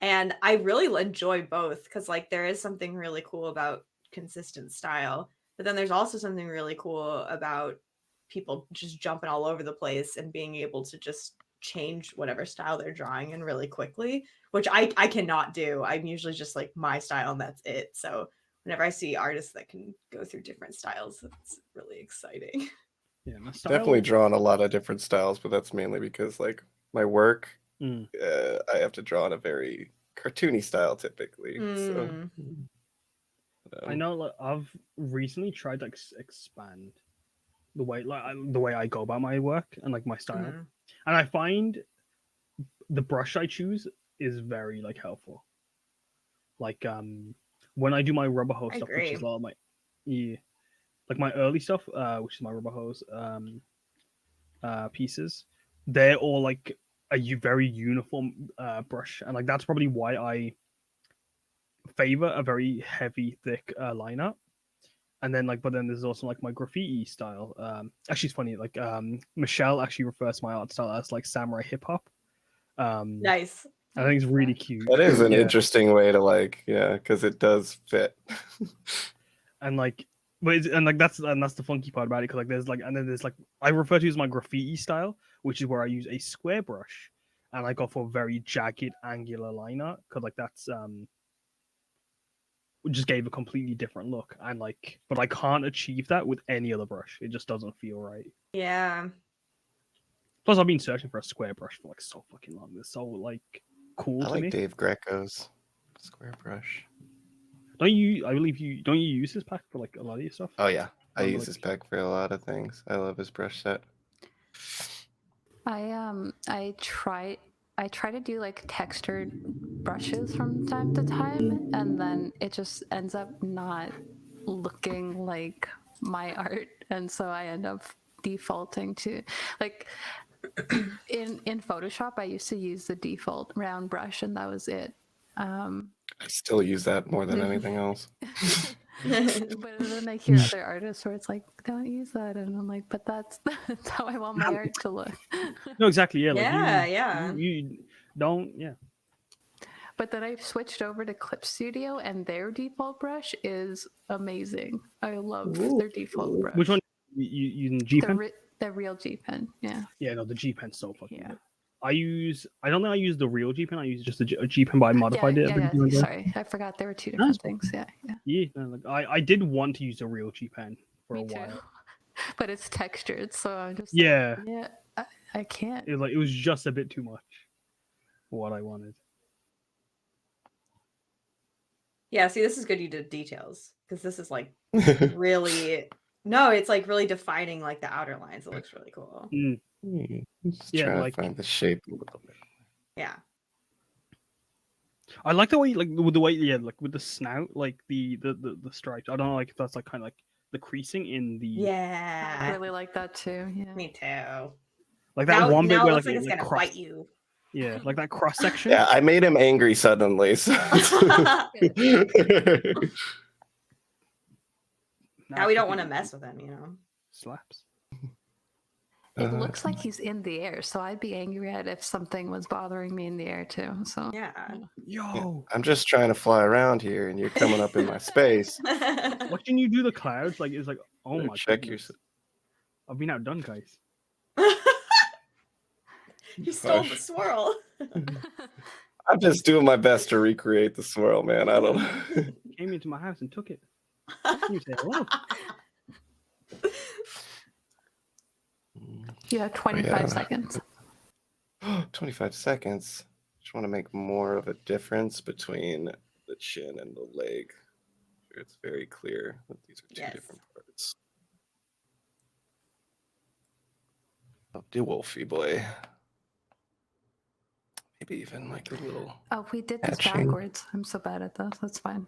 And I really enjoy both because like there is something really cool about consistent style, but then there's also something really cool about people just jumping all over the place and being able to just change whatever style they're drawing in really quickly, which I cannot do. I'm usually just like my style and that's it. So whenever I see artists that can go through different styles, it's really exciting. Yeah, my style. Definitely drawn a lot of different styles, but that's mainly because like my work, Mm. I have to draw in a very cartoony style typically. So I know, like, I've recently tried to expand the way, the way I go about my work and like my style, Mhm. and I find the brush I choose is very like helpful. Like when I do my rubber hose I stuff, which is agree. a lot of my like my early stuff, which is my rubber hose pieces, they're all like a very uniform brush, and like that's probably why I favor a very heavy, thick lineup. And then like, but then there's also like my graffiti style. Actually, it's funny. Like Michelle actually refers to my art style as like samurai hip hop. Nice. I think it's really cute. that is an Yeah. interesting way to like, yeah, because it does fit. And like, but and like that's the funky part about it, because like there's like, and then there's like, I refer to it as my graffiti style, which is where I use a square brush and I go for a very jagged angular liner, because like that's just gave a completely different look. And like, but I can't achieve that with any other brush. It just doesn't feel right. Yeah. Plus, I've been searching for a square brush for like so fucking long. It's so like cool I to like me. Dave Greco's square brush. Don't you? I believe you. Don't you use this pack for like a lot of your stuff? Oh yeah, I Or, use like- this pack for a lot of things. I love his brush set. I try to do like textured brushes from time to time, and then it just ends up not looking like my art, and so I end up defaulting to like in Photoshop I used to use the default round brush and that was it. I still use that more than anything else. But then I hear other artists where it's like, don't use that, and I'm like, but that's how I want my art to look. No, exactly. Yeah. Like Yeah. You don't. Yeah. But then I switched over to Clip Studio, and their default brush is amazing. I love their default brush. Which one? You using G Pen? The real G Pen, yeah. Yeah, no, the G Pen's so fucking Yeah. good. I don't think I use the real G Pen. I use just the G Pen, but I modified it. Yeah. Sorry, I forgot there were two different things. Yeah. Yeah, no, like I did want to use the real G Pen for Me a too. while. But it's textured, so I'm just Yeah, like, yeah, I can't. it was just a bit too much for what I wanted. Yeah, see, this is good you did details because this is like really it's like really defining like the outer lines. It looks really cool. Just Yeah, trying like- to find the shape a little bit. Yeah. I like the way, like with the way, yeah, like with the snout, like the stripes. I don't know, like if that's like kind of like the creasing in the I Yeah. really like that too. Yeah. Me too. like that Now, one bit now it where looks like it, it's gonna cross, bite you. yeah, like that cross section. Yeah, I made him angry suddenly. So. Now we don't want to mess with him, you know. Slaps. It looks like he's in the air, so I'd be angry at if something was bothering me in the air too. So Yeah. Yo, I'm just trying to fly around here, and you're coming up in my space. watching you do the clouds, like it's like, oh my Check goodness. I've been outdone, guys. You stole the Hush. swirl. I'm just doing my best to recreate the swirl, man. I don't know. Came into my house and took it. You say hello. you have 25 yeah. seconds. 25 seconds. Just want to make more of a difference between the chin and the leg. It's very clear that these are two Yes. different parts. Oh, do Wolfie boy. Maybe even like a little. Oh, we did this Hatching. backwards. I'm so bad at this. That's fine.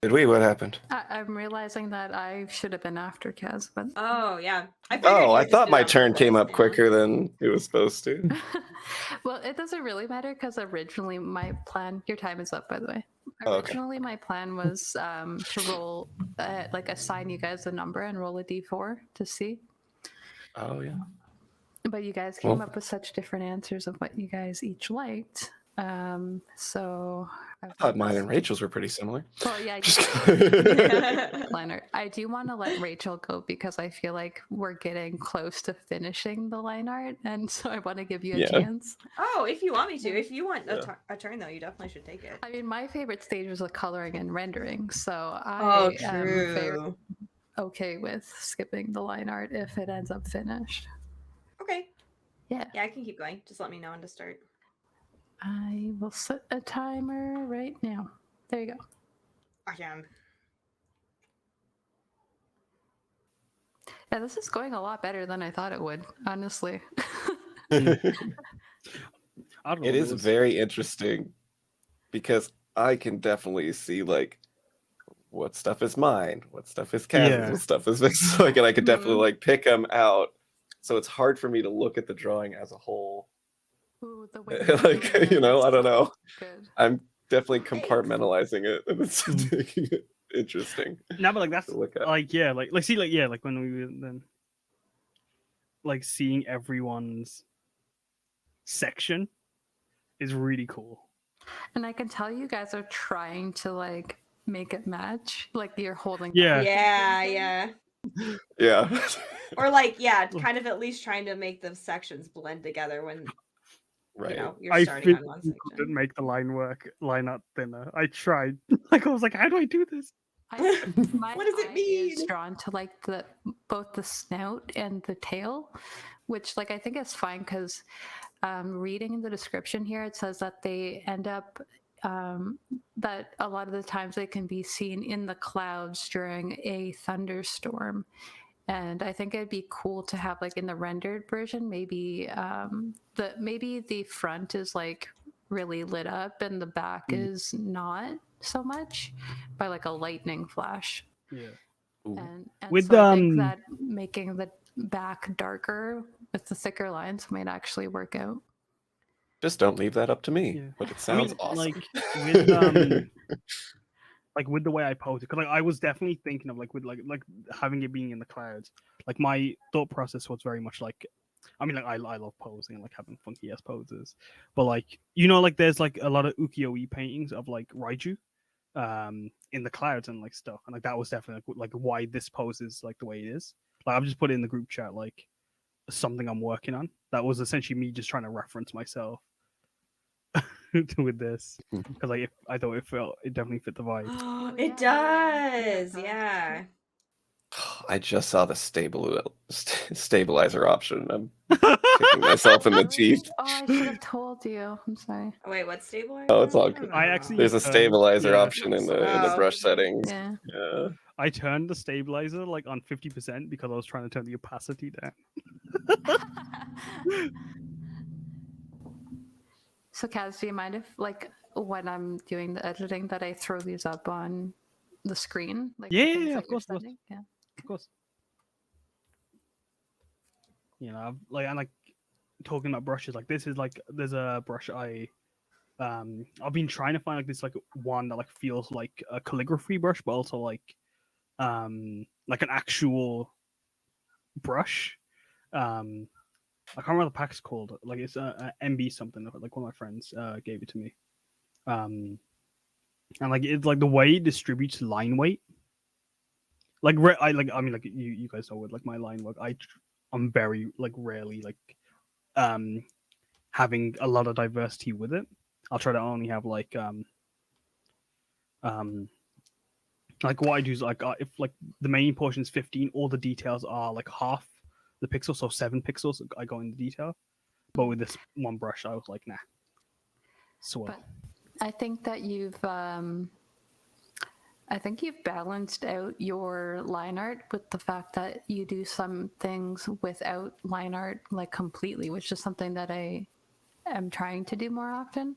Did we? What happened? I'm realizing that I should have been after Kaz, but Oh yeah. I figured Oh, you I just thought did my it on turn came purpose, up you know? quicker than it was supposed to. well, it doesn't really matter because originally my plan. Your time is up, by the way. Oh, okay. Originally, my plan was to roll, like assign you guys a number and roll a d4 to see. Oh yeah. But you guys came Well- up with such different answers of what you guys each liked. So I thought mine and Rachel's were pretty similar. Well, yeah, Just Leonard. I do want to let Rachel go because I feel like we're getting close to finishing the line art, and so I want to give you a Yeah. chance. Oh, if you want me to. If you want Yeah. a turn, though, you definitely should take it. I mean, my favorite stage was the coloring and rendering, so Oh, I am very true. okay with skipping the line art if it ends up finished. Okay. Yeah. Yeah, I can keep going. Just let me know when to start. I will set a timer right now. There you go. Awesome. Yeah, this is going a lot better than I thought it would, honestly. I don't know, It is very interesting because I can definitely see like what stuff is mine, what stuff is Kaz's, Yeah. what stuff is Vixx. Like, and I could definitely like pick them out. So it's hard for me to look at the drawing as a whole. Ooh, the way Like, you know, I don't know. Good. I'm definitely Thanks. compartmentalizing it, and it's Mm. making it interesting No, but like that's to look at. like yeah, like see like yeah, like when we were then like seeing everyone's section is really cool. And I can tell you guys are trying to like make it match. Like you're holding. Yeah. back. Yeah. Yeah. Or like, yeah, kind of at least trying to make the sections blend together when Right. you know you're I starting on physically one couldn't section. make the line out thinner. I tried. Like I was like, how do I do this? My What does it eye mean? is drawn to like both the snout and the tail, which like I think is fine because reading in the description here it says that they end up that a lot of the times they can be seen in the clouds during a thunderstorm. And I think it'd be cool to have like in the rendered version, maybe the front is like really lit up and the back is not so much by like a lightning flash. Yeah. Ooh. And With, so I think that making the back darker with the thicker lines might actually work out. Just don't leave that up to me. Yeah. But it I mean, sounds awesome. like with the way I posed it, because like I was definitely thinking of like with like having it being in the clouds. Like my thought process was very much like, I mean, like I love posing and like having funky ass poses, but like you know, like there's like a lot of ukiyo-e paintings of like Raiju, in the clouds and like stuff, and like that was definitely like why this pose is like the way it is. Like I've just put it in the group chat like something I'm working on. That was essentially me just trying to reference myself with this because like I thought it definitely fit the vibe. It Yeah, does. Yeah. I just saw the stabilizer option. I'm kicking myself in the teeth. Oh, I should have told you. I'm sorry. Oh, wait, what's stabilizer? Oh, it's all don't good. I know. actually- There's a stabilizer yeah. option in the Oh. brush settings. Yeah. Yeah. I turned the stabilizer like on 50% because I was trying to turn the opacity down. So, Kaz, do you mind if, like, when I'm doing the editing, that I throw these up on the screen? Like, the Yeah, things yeah, that of you're course, of course. sending? Yeah. Of course. You know, like I'm like talking about brushes. Like this is like there's a brush I've been trying to find like this like one that like feels like a calligraphy brush, but also like an actual brush. I can't remember what the pack's called. Like it's a MB something. Like one of my friends gave it to me. And like it's like the way it distributes line weight. Like I mean like you guys know with like my line work, I'm very like rarely like having a lot of diversity with it. I'll try to only have like what I do is like if like the main portion is 15, all the details are like half the pixel, so 7 pixels I go in the detail. But with this one brush, I was like, nah. Swell. But I think that you've balanced out your line art with the fact that you do some things without line art like completely, which is something that I am trying to do more often.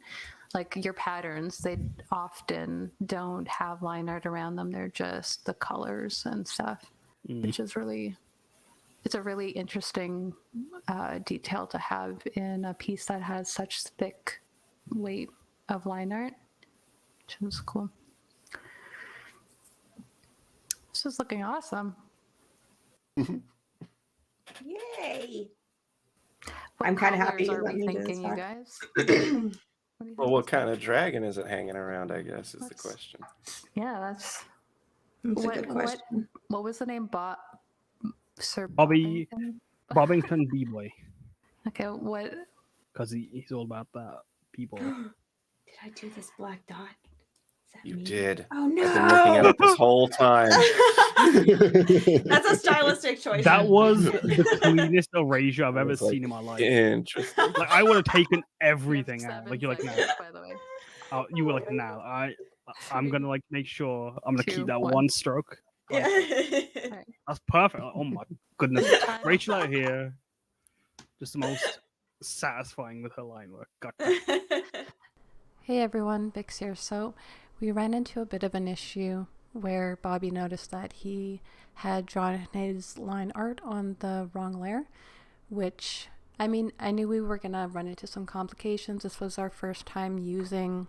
Like your patterns, they often don't have line art around them. They're just the colors and stuff, which is it's a really interesting detail to have in a piece that has such thick weight of line art. which is cool. This is looking awesome. Yay! What I'm kinda happy colors you are let we me do thinking, you this guys? What do you Well, think what is kind of dragon is it hanging around, I guess, is the Let's- question. Yeah, that's That's a what, good question. what was the name? Sir Bobby Bobbington? Bobbington B-Boy, Okay, what? because he's all about that people. Did I do this black dot? Is that You me? did. Oh no! I've been looking at it this whole time. That's a stylistic choice. That was the cleanest erasure I've I ever was like, seen in my life. Interesting. Like I would have taken You have everything out. 7 Like you're like, no. seconds, by the way. Oh, you were like, now I'm gonna like make sure I'm gonna 2, keep that 1. one stroke. Like, Yeah. that's perfect. Oh my goodness, Time. Rachel out here, just the most satisfying with her line work. God. Hey everyone, Vixx here. So we ran into a bit of an issue where Bobby noticed that he had drawn his line art on the wrong layer, which, I mean, I knew we were going to run into some complications. This was our first time using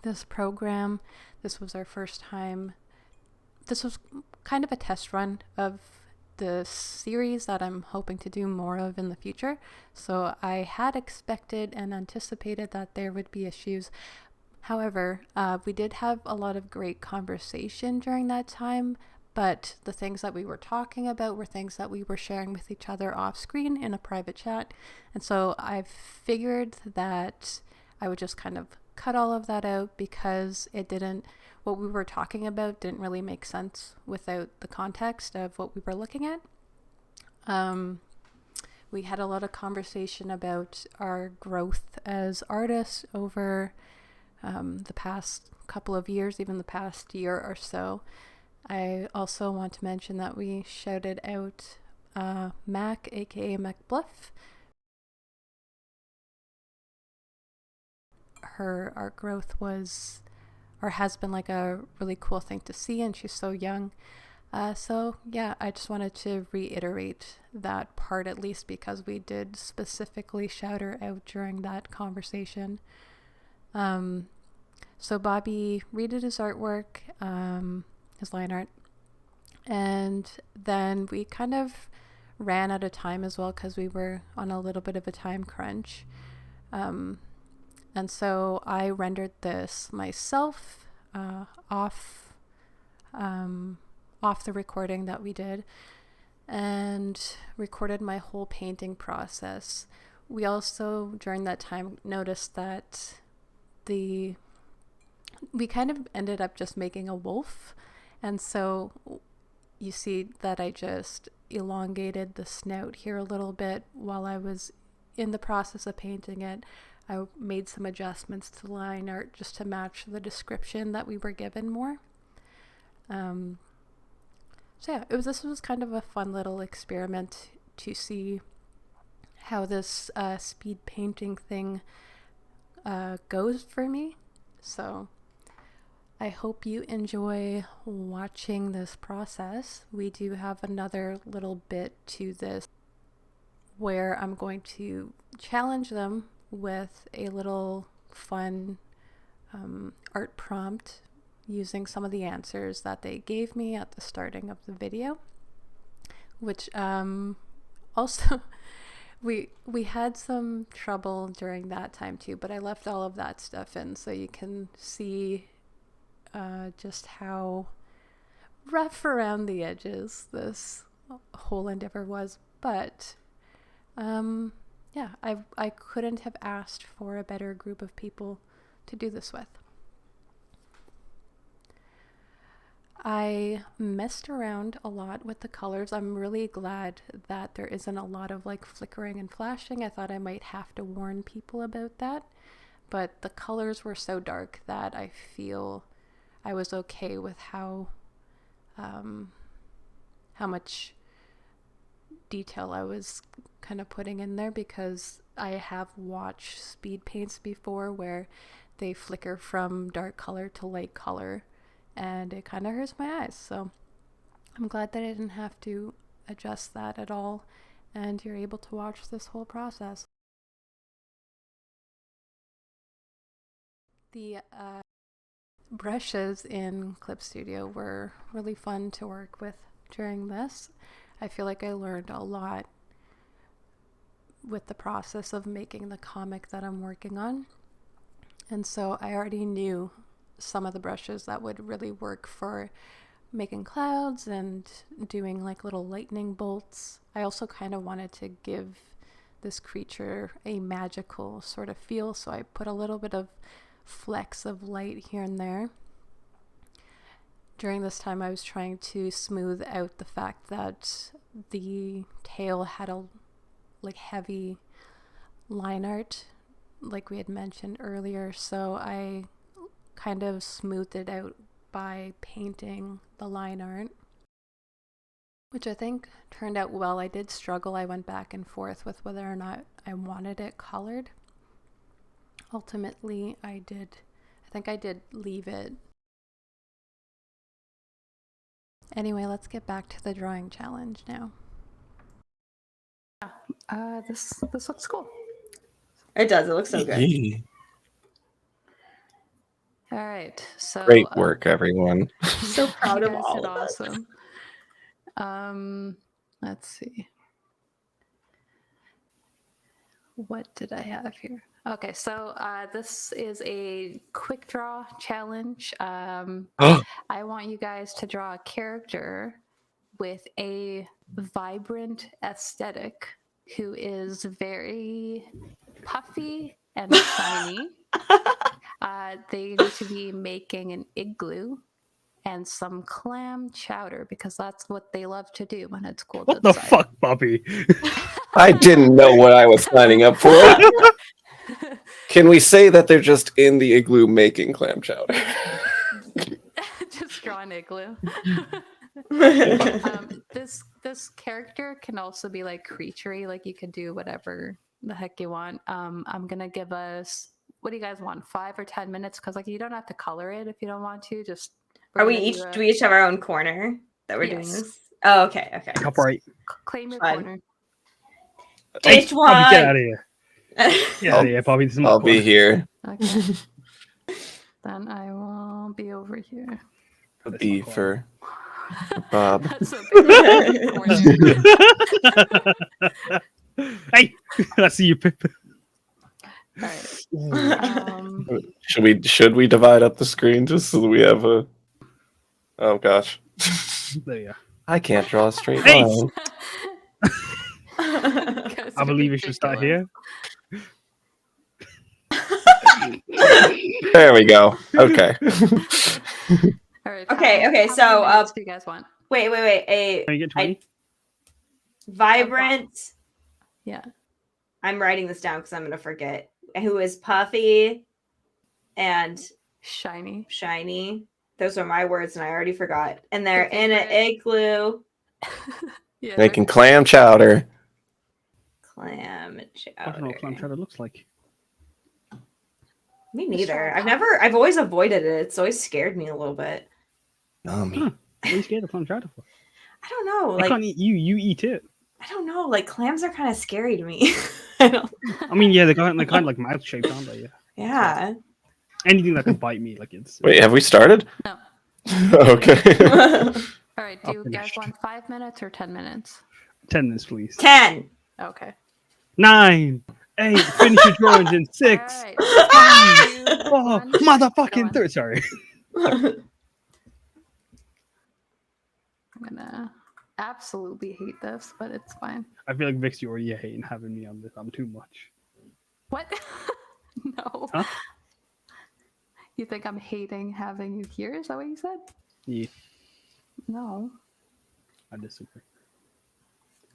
this program. This was our first time. This was kind of a test run of the series that I'm hoping to do more of in the future. So I had expected and anticipated that there would be issues. However, we did have a lot of great conversation during that time, but the things that we were talking about were things that we were sharing with each other off screen in a private chat. And so I figured that I would just kind of cut all of that out because what we were talking about didn't really make sense without the context of what we were looking at. We had a lot of conversation about our growth as artists over the past couple of years, even the past year or so. I also want to mention that we shouted out Mac, aka MacBluff. Her art growth was, or has been, like a really cool thing to see, and she's so young. So yeah, I just wanted to reiterate that part, at least because we did specifically shout her out during that conversation. So Bobby redid his artwork, his line art, and then we kind of ran out of time as well because we were on a little bit of a time crunch. And so I rendered this myself off the recording that we did and recorded my whole painting process. We also, during that time, noticed that we kind of ended up just making a wolf. And so you see that I just elongated the snout here a little bit while I was in the process of painting it. I made some adjustments to the line art just to match the description that we were given more. So yeah, this was kind of a fun little experiment to see how this speed painting thing goes for me. So I hope you enjoy watching this process. We do have another little bit to this where I'm going to challenge them with a little fun art prompt using some of the answers that they gave me at the starting of the video, which also we had some trouble during that time too, but I left all of that stuff in so you can see just how rough around the edges this whole endeavor was. But yeah, I couldn't have asked for a better group of people to do this with. I messed around a lot with the colors. I'm really glad that there isn't a lot of like flickering and flashing. I thought I might have to warn people about that, but the colors were so dark that I feel I was okay with how much detail I was kind of putting in there, because I have watched speed paints before where they flicker from dark color to light color, and it kind of hurts my eyes. So I'm glad that I didn't have to adjust that at all, and you're able to watch this whole process. The brushes in Clip Studio were really fun to work with during this. I feel like I learned a lot with the process of making the comic that I'm working on. And so I already knew some of the brushes that would really work for making clouds and doing like little lightning bolts. I also kind of wanted to give this creature a magical sort of feel, so I put a little bit of flecks of light here and there. During this time I was trying to smooth out the fact that the tail had a like heavy line art like we had mentioned earlier, so I kind of smoothed it out by painting the line art, which I think turned out well. I did struggle. I went back and forth with whether or not I wanted it colored. Ultimately, I think I did leave it. Anyway, let's get back to the drawing challenge now. This looks cool. It does. It looks so good. All right, so Great work, everyone. So proud you of guys all did of us. awesome. Let's see. What did I have here? Okay, so this is a quick draw challenge. I want you guys to draw a character with a vibrant aesthetic who is very puffy and shiny. They need to be making an igloo and some clam chowder because that's what they love to do when it's cold What the outside. fuck, Bobby? I didn't know what I was signing up for. Can we say that they're just in the igloo making clam chowder? Just draw an igloo. This character can also be like creaturey, like you could do whatever the heck you want. I'm gonna give us, what do you guys want, 5 or 10 minutes? Because like you don't have to color it if you don't want to. Just Are we each? Do we each have our own corner that we're doing Yes. this? Oh, okay, okay. Copyright. claim your Fun. corner? Which Bobby, get out one? of here. Get out of here, Bobby. This is my I'll be corner. here. Okay. Then I will be over here. A That's B my for Bob. That's a big corner. Hey, I see you, Pip. All right. Should we divide up the screen just so that we have a? Oh gosh, There you go. I can't draw a straight Hey! line. I believe we should start here. There we go. Okay. All right. Okay, how so, many minutes do you guys want? Wait. Can you get 20? Vibrant. Yeah. I'm writing this down because I'm gonna forget. Who is puffy and Shiny. shiny? Those are my words, and I already forgot. And they're The in an favorite- igloo. Yeah. Making clam chowder. Clam I don't know what clam chowder. chowder looks like. Me Just try neither. it. I've always avoided it. It's always scared me a little bit. Yummy. Huh. What are you scared of clam chowder for? I don't know. I Like, can't eat you. You eat it. I don't know. Like, clams are kind of scary to me. I don't. I mean, yeah, they're kind of like mouth shaped, aren't they? Yeah. Yeah. Anything that can bite me, like it's. Wait, have we started? No. Okay. All right. Do you guys want 5 minutes or 10 minutes? 10 minutes, please. 10. Okay. 9, 8. Finish your drawings in 6. All right. 5, 2, 4, 1. motherfucking Go 3. on. Sorry. I'm gonna absolutely hate this, but it's fine. I feel like Vixx, you already hating having me on this. I'm too much. What? No. Huh? You think I'm hating having you here? Is that what you said? Yeah, No. I disagree.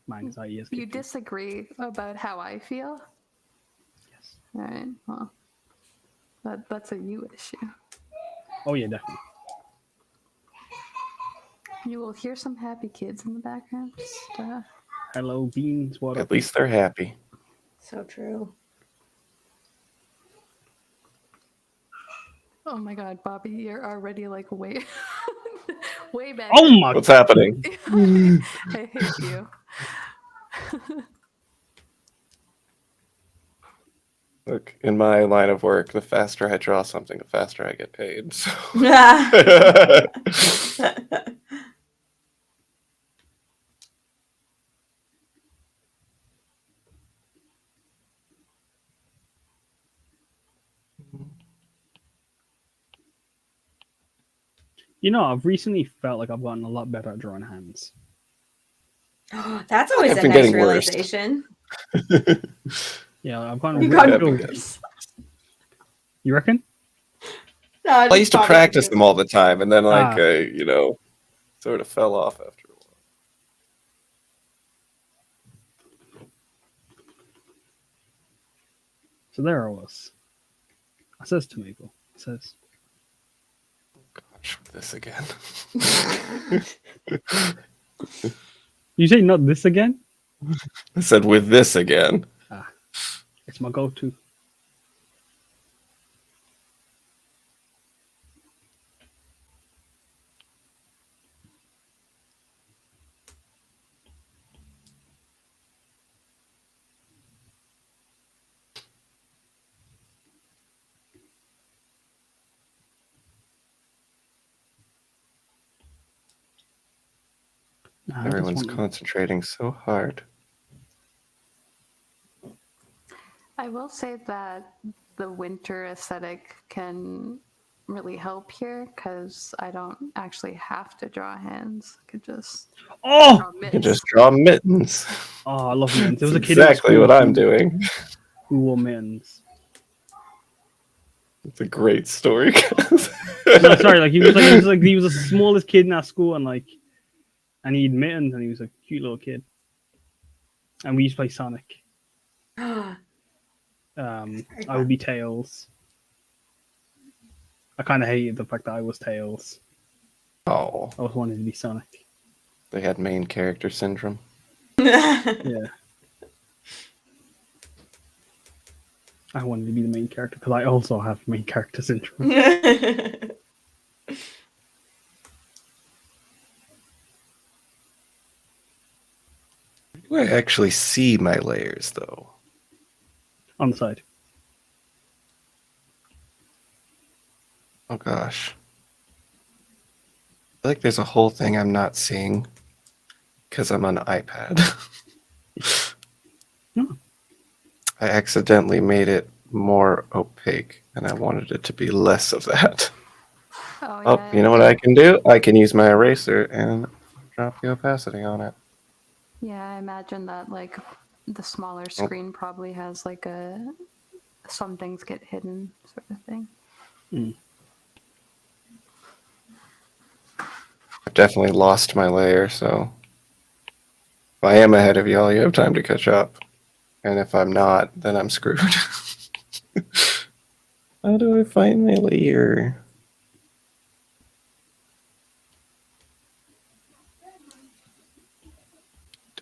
My anxiety is You kicking. disagree about how I feel? Yes. All right. Well, that's a you issue. Oh yeah, definitely. You will hear some happy kids in the background. Just, Hello, beans. What At up? least they're happy. So true. oh my God, Bobby, you're already like way, way better. Oh my! What's happening? I hate you. Look, in my line of work, the faster I draw something, the faster I get paid. So. You know, I've recently felt like I've gotten a lot better at drawing hands. That's always I've a been nice getting worse. realization. Yeah, I've gotten You've really gotten good. worse. You reckon? No, I just used to thought it practice could them all the time, and then like Ah. sort of fell off after a while. So there I was. I says to Mabel, I says, Gosh, this again. "You say not this again?" I said with this again. It's my go-to. Nah, I just Everyone's want- concentrating so hard. I will say that the winter aesthetic can really help here because I don't actually have to draw hands. I could just Oh, draw You can mittens. just draw mittens. oh, I love mittens. There was That's a kid in exactly school what I'm who- doing. who wore mittens. It's a great story. No, sorry, like he was the smallest kid in our school, and he had mittens, and he was a cute little kid. And we used to play Sonic. I would be Tails. I kind of hated the fact that I was Tails. Oh, I always wanted to be Sonic. they had main character syndrome. Yeah. I wanted to be the main character because I also have main character syndrome. Do I actually see my layers though? On the side. Oh gosh. I feel like there's a whole thing I'm not seeing because I'm on an iPad. Hmm. I accidentally made it more opaque and I wanted it to be less of that. Oh, Oh, yeah. you know what I can do? I can use my eraser and drop the opacity on it. Yeah, I imagine that like the smaller screen probably has like some things get hidden sort of thing. I've definitely lost my layer, so if I am ahead of y'all, you have time to catch up. And if I'm not, then I'm screwed. How do I find my layer?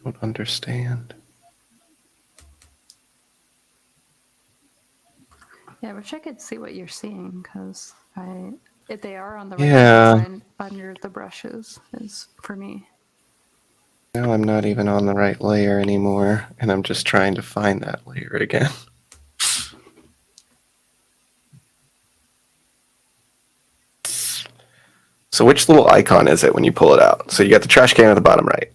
Don't understand. Yeah, I wish I could see what you're seeing because they are on the right Yeah. side under the brushes is for me. Now I'm not even on the right layer anymore, and I'm just trying to find that layer again. So which little icon is it when you pull it out? So you got the trash can at the bottom right.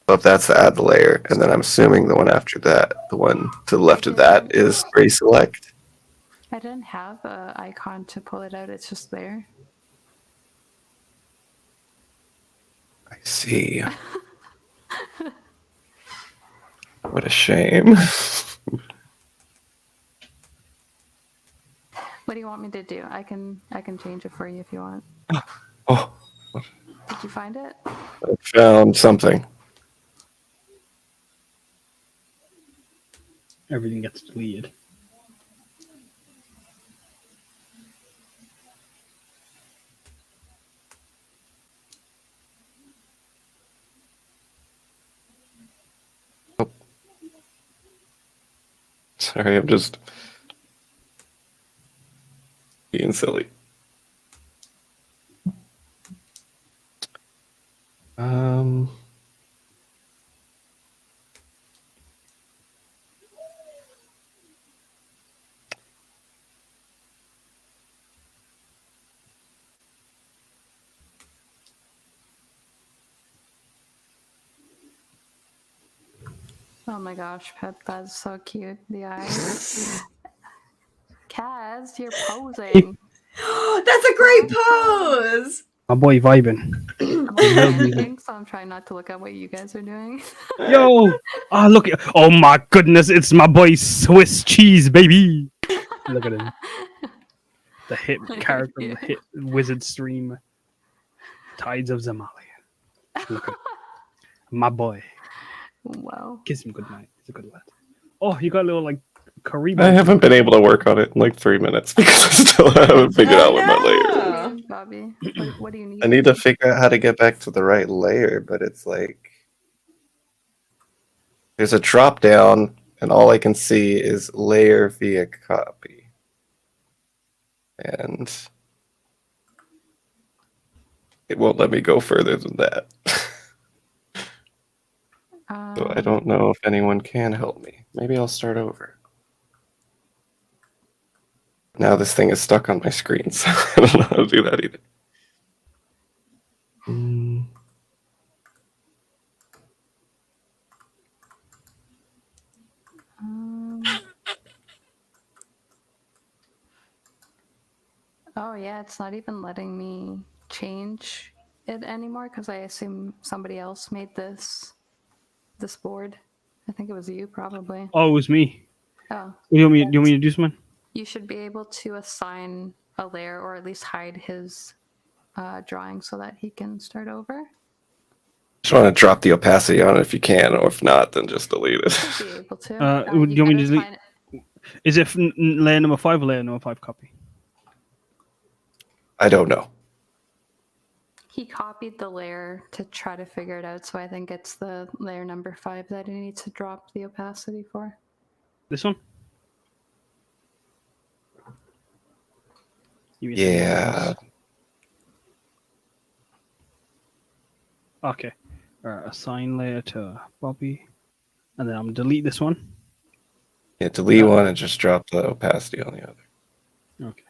But that's the add the layer, and then I'm assuming the one after that, the one to the left of that is gray select. I didn't have an icon to pull it out. It's just there. I see. What a shame. What do you want me to do? I can change it for you if you want. Oh, Did you find it? I found something. Everything gets deleted. Sorry, I'm just being silly. Oh my gosh, Pip, that's so cute. The eyes. Kaz, you're posing. That's a great pose. My boy vibing. I'm Love also music. editing, so I'm trying not to look at what you guys are doing. Yo! Look at. Oh my goodness, it's my boy Swiss Cheese, baby! Look at him. The hit character from the hit wizard stream, Tides of Zamalia. Look at my boy. Wow. Kiss him goodnight. He's a good lad. Oh, you got a little like Karibo. I haven't been able to work on it in like 3 minutes because I still haven't figured out what my layer is. no. What do you need, Bobby? What do you need? I need to figure out how to get back to the right layer, but it's like there's a drop down, and all I can see is layer via copy. And it won't let me go further than that. So I don't know if anyone can help me. Maybe I'll start over. Now this thing is stuck on my screen, so I don't know how to do that either. Oh yeah, it's not even letting me change it anymore because I assume somebody else made this board. I think it was you, probably. Oh, it was me. Oh, Do you want me to do something? you should be able to assign a layer or at least hide his drawing so that he can start over. Just want to drop the opacity on it if you can, or if not, then just delete it. Should be able to. Do you want me to delete? assign- Is it layer number 5 or layer number 5 copy? I don't know. He copied the layer to try to figure it out, so I think it's the layer number 5 that he needs to drop the opacity for. This one? You mean something Yeah. else? Okay. Assign layer to Bobby. And then I'm gonna delete this one. Yeah, delete one and just drop the opacity on the other. Okay.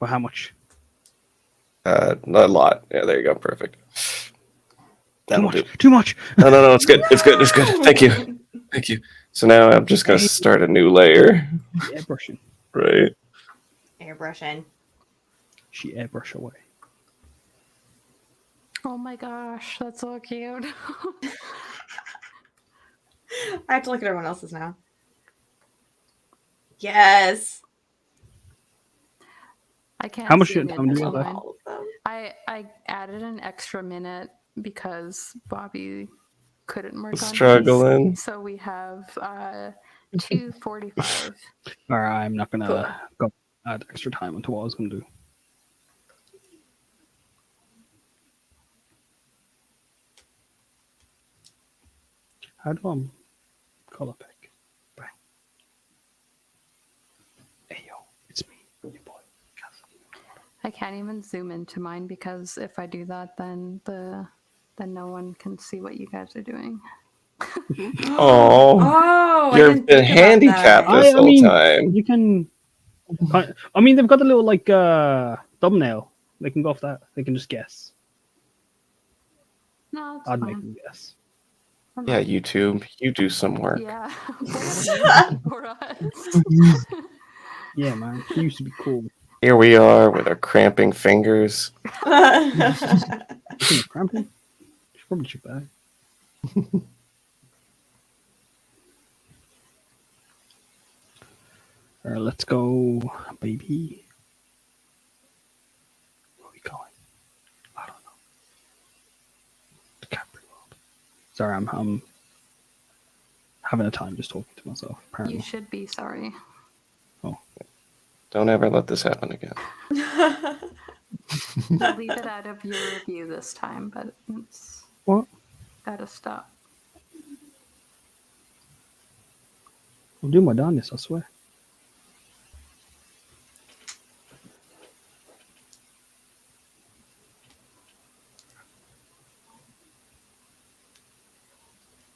Well, how much? A lot. Yeah, there you go. Perfect. That'll do. Too much. No, it's good. It's good. It's good. Thank you. Thank you. So now I'm just going to start a new layer. Airbrushing. Right. Airbrushing. She airbrush away. Oh my gosh, that's so cute. I have to look at everyone else's now. Yes. I can't. How much zoom time in do you on have mine. All of them. I added an extra minute because Bobby couldn't work on Struggling. his, so we have 2:45. Alright, I'm not gonna Cool. go add extra time onto what I was gonna do. How do I color pick? Bang. Hey yo, it's me, your boy. I can't even zoom into mine because if I do that, then no one can see what you guys are doing. Oh, Oh, you've I didn't been think about handicapped that. this I whole mean, time. you can. I mean, they've got the little like thumbnail. They can go off that. They can just guess. No, it's I'd make fine. them guess. I'm Yeah, not- YouTube, you do some work. Yeah. For us. Yeah, man. She used to be cool. Here we are with our cramping fingers. Looking at cramping. She's probably too bad. Alright, let's go, baby. Where are we going? I don't know. The Capri World. Sorry, I'm having a time just talking to myself. You Apparently. should be sorry. Don't ever let this happen again. We'll leave it out of your review this time, but it's What? gotta stop. I'll do my darndest, I swear.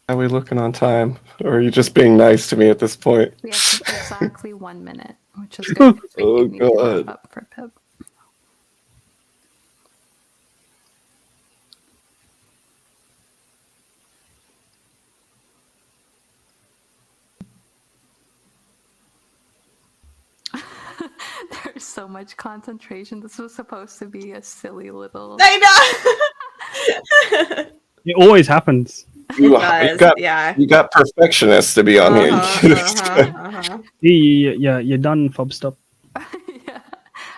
Are we looking on time? Or are you just being nice to me at this point? We have exactly 1 minute, which is good because we Oh, do need to wrap God. up for Pip. so much concentration. This was supposed to be a silly little. I know. It always happens. You, It does, got yeah. you got perfectionists to be on here. You're done, Fub up. Yeah,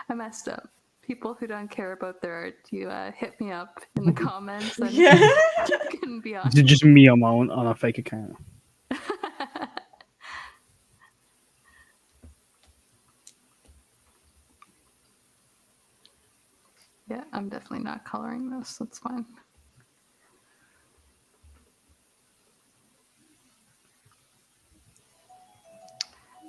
I messed up. People who don't care about their art, you hit me up in the comments and Yeah. you can be on. It's just me on my own on a fake account. Yeah, I'm definitely not coloring this. That's fine.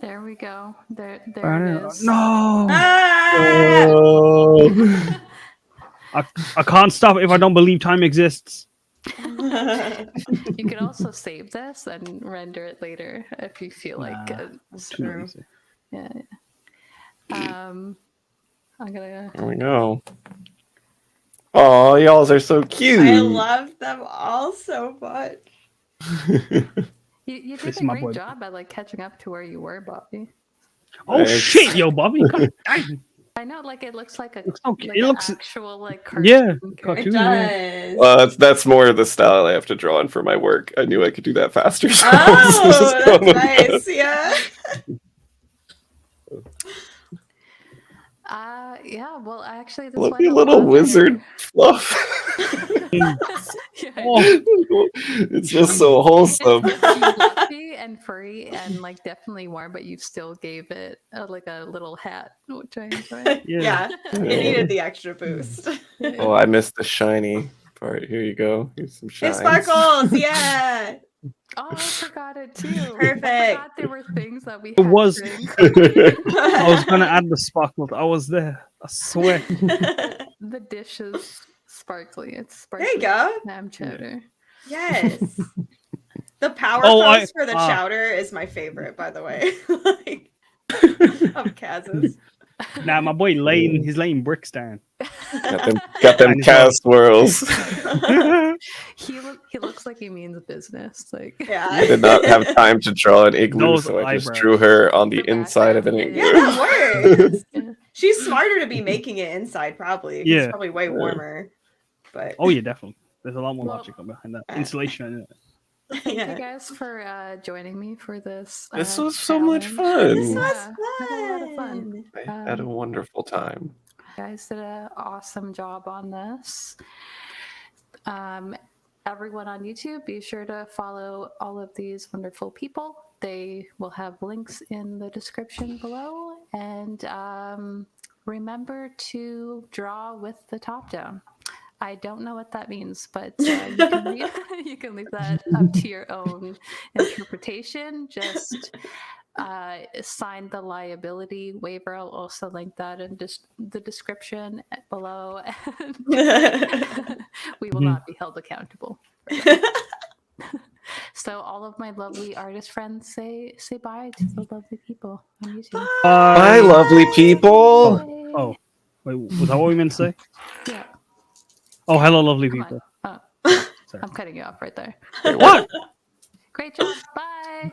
There we go. There it is. No, Ah! Oh. I can't stop if I don't believe time exists. You could also save this and render it later if you feel like Nah, it's Too True. easy. yeah. I'm gonna. There we go. Oh, y'all are so cute. I love them all so much. You This did is a my great boy. job at like catching up to where you were, Bobby. Oh Thanks. shit, yo, Bobby! God dang. I know, like it looks like a Looks okay. like It an looks- actual like Yeah, cartoon cartoon. It character. does. That's more the style I have to draw in for my work. I knew I could do that faster. So Oh, that's nice. Yeah. Yeah. Well, actually, this Lovely went a little lot wizard better. fluff. Yeah, Oh, It's just so wholesome. it's like fluffy and furry and like definitely warm, but you still gave it like a little hat, which I enjoy. Yeah. It needed the extra boost. Oh, I missed the shiny part. Here you go. Here's some It shines. sparkles. Yeah. Oh, I forgot it too. I Perfect. forgot there were things that we It had was- to include. I was gonna add the sparkle. I was there. I swear. The dish is sparkly. It's sparkly. There you go. Clam chowder. Yes. The power Oh, pose for the ah. chowder is my favorite, by the way. Like, of Kaz's. Nah, my boy laying. He's laying bricks down. Got them And he's all- cast swirls. He looks like he means business. Like Yeah. I did not have time to draw an igloo, Those so I just eyebrows. drew her on the The inside of an background, igloo. Yeah, that works. Yeah. She's smarter to be making it inside, probably. 'Cause Yeah. It's probably way warmer. But Oh yeah, definitely. There's a lot more Well- logic behind that. Insulation in it. Thank yeah. you guys for joining me for this. This was so much challenge. This fun. was Yeah, I had a lot of fun. I had a wonderful time. You guys did an awesome job on this. Everyone on YouTube, be sure to follow all of these wonderful people. They will have links in the description below. And remember to draw with the top down. I don't know what that means, but you can leave that up to your own interpretation. Just sign the liability waiver. I'll also link that in the description below. We will not be held accountable. So all of my lovely artist friends say bye to the lovely people on YouTube. Bye, lovely people. Bye. Oh, wait, was that what we meant to say? Yeah. Oh, hello, lovely Come people. on. Oh, Sorry. I'm cutting you off right there. What? Great job. Bye.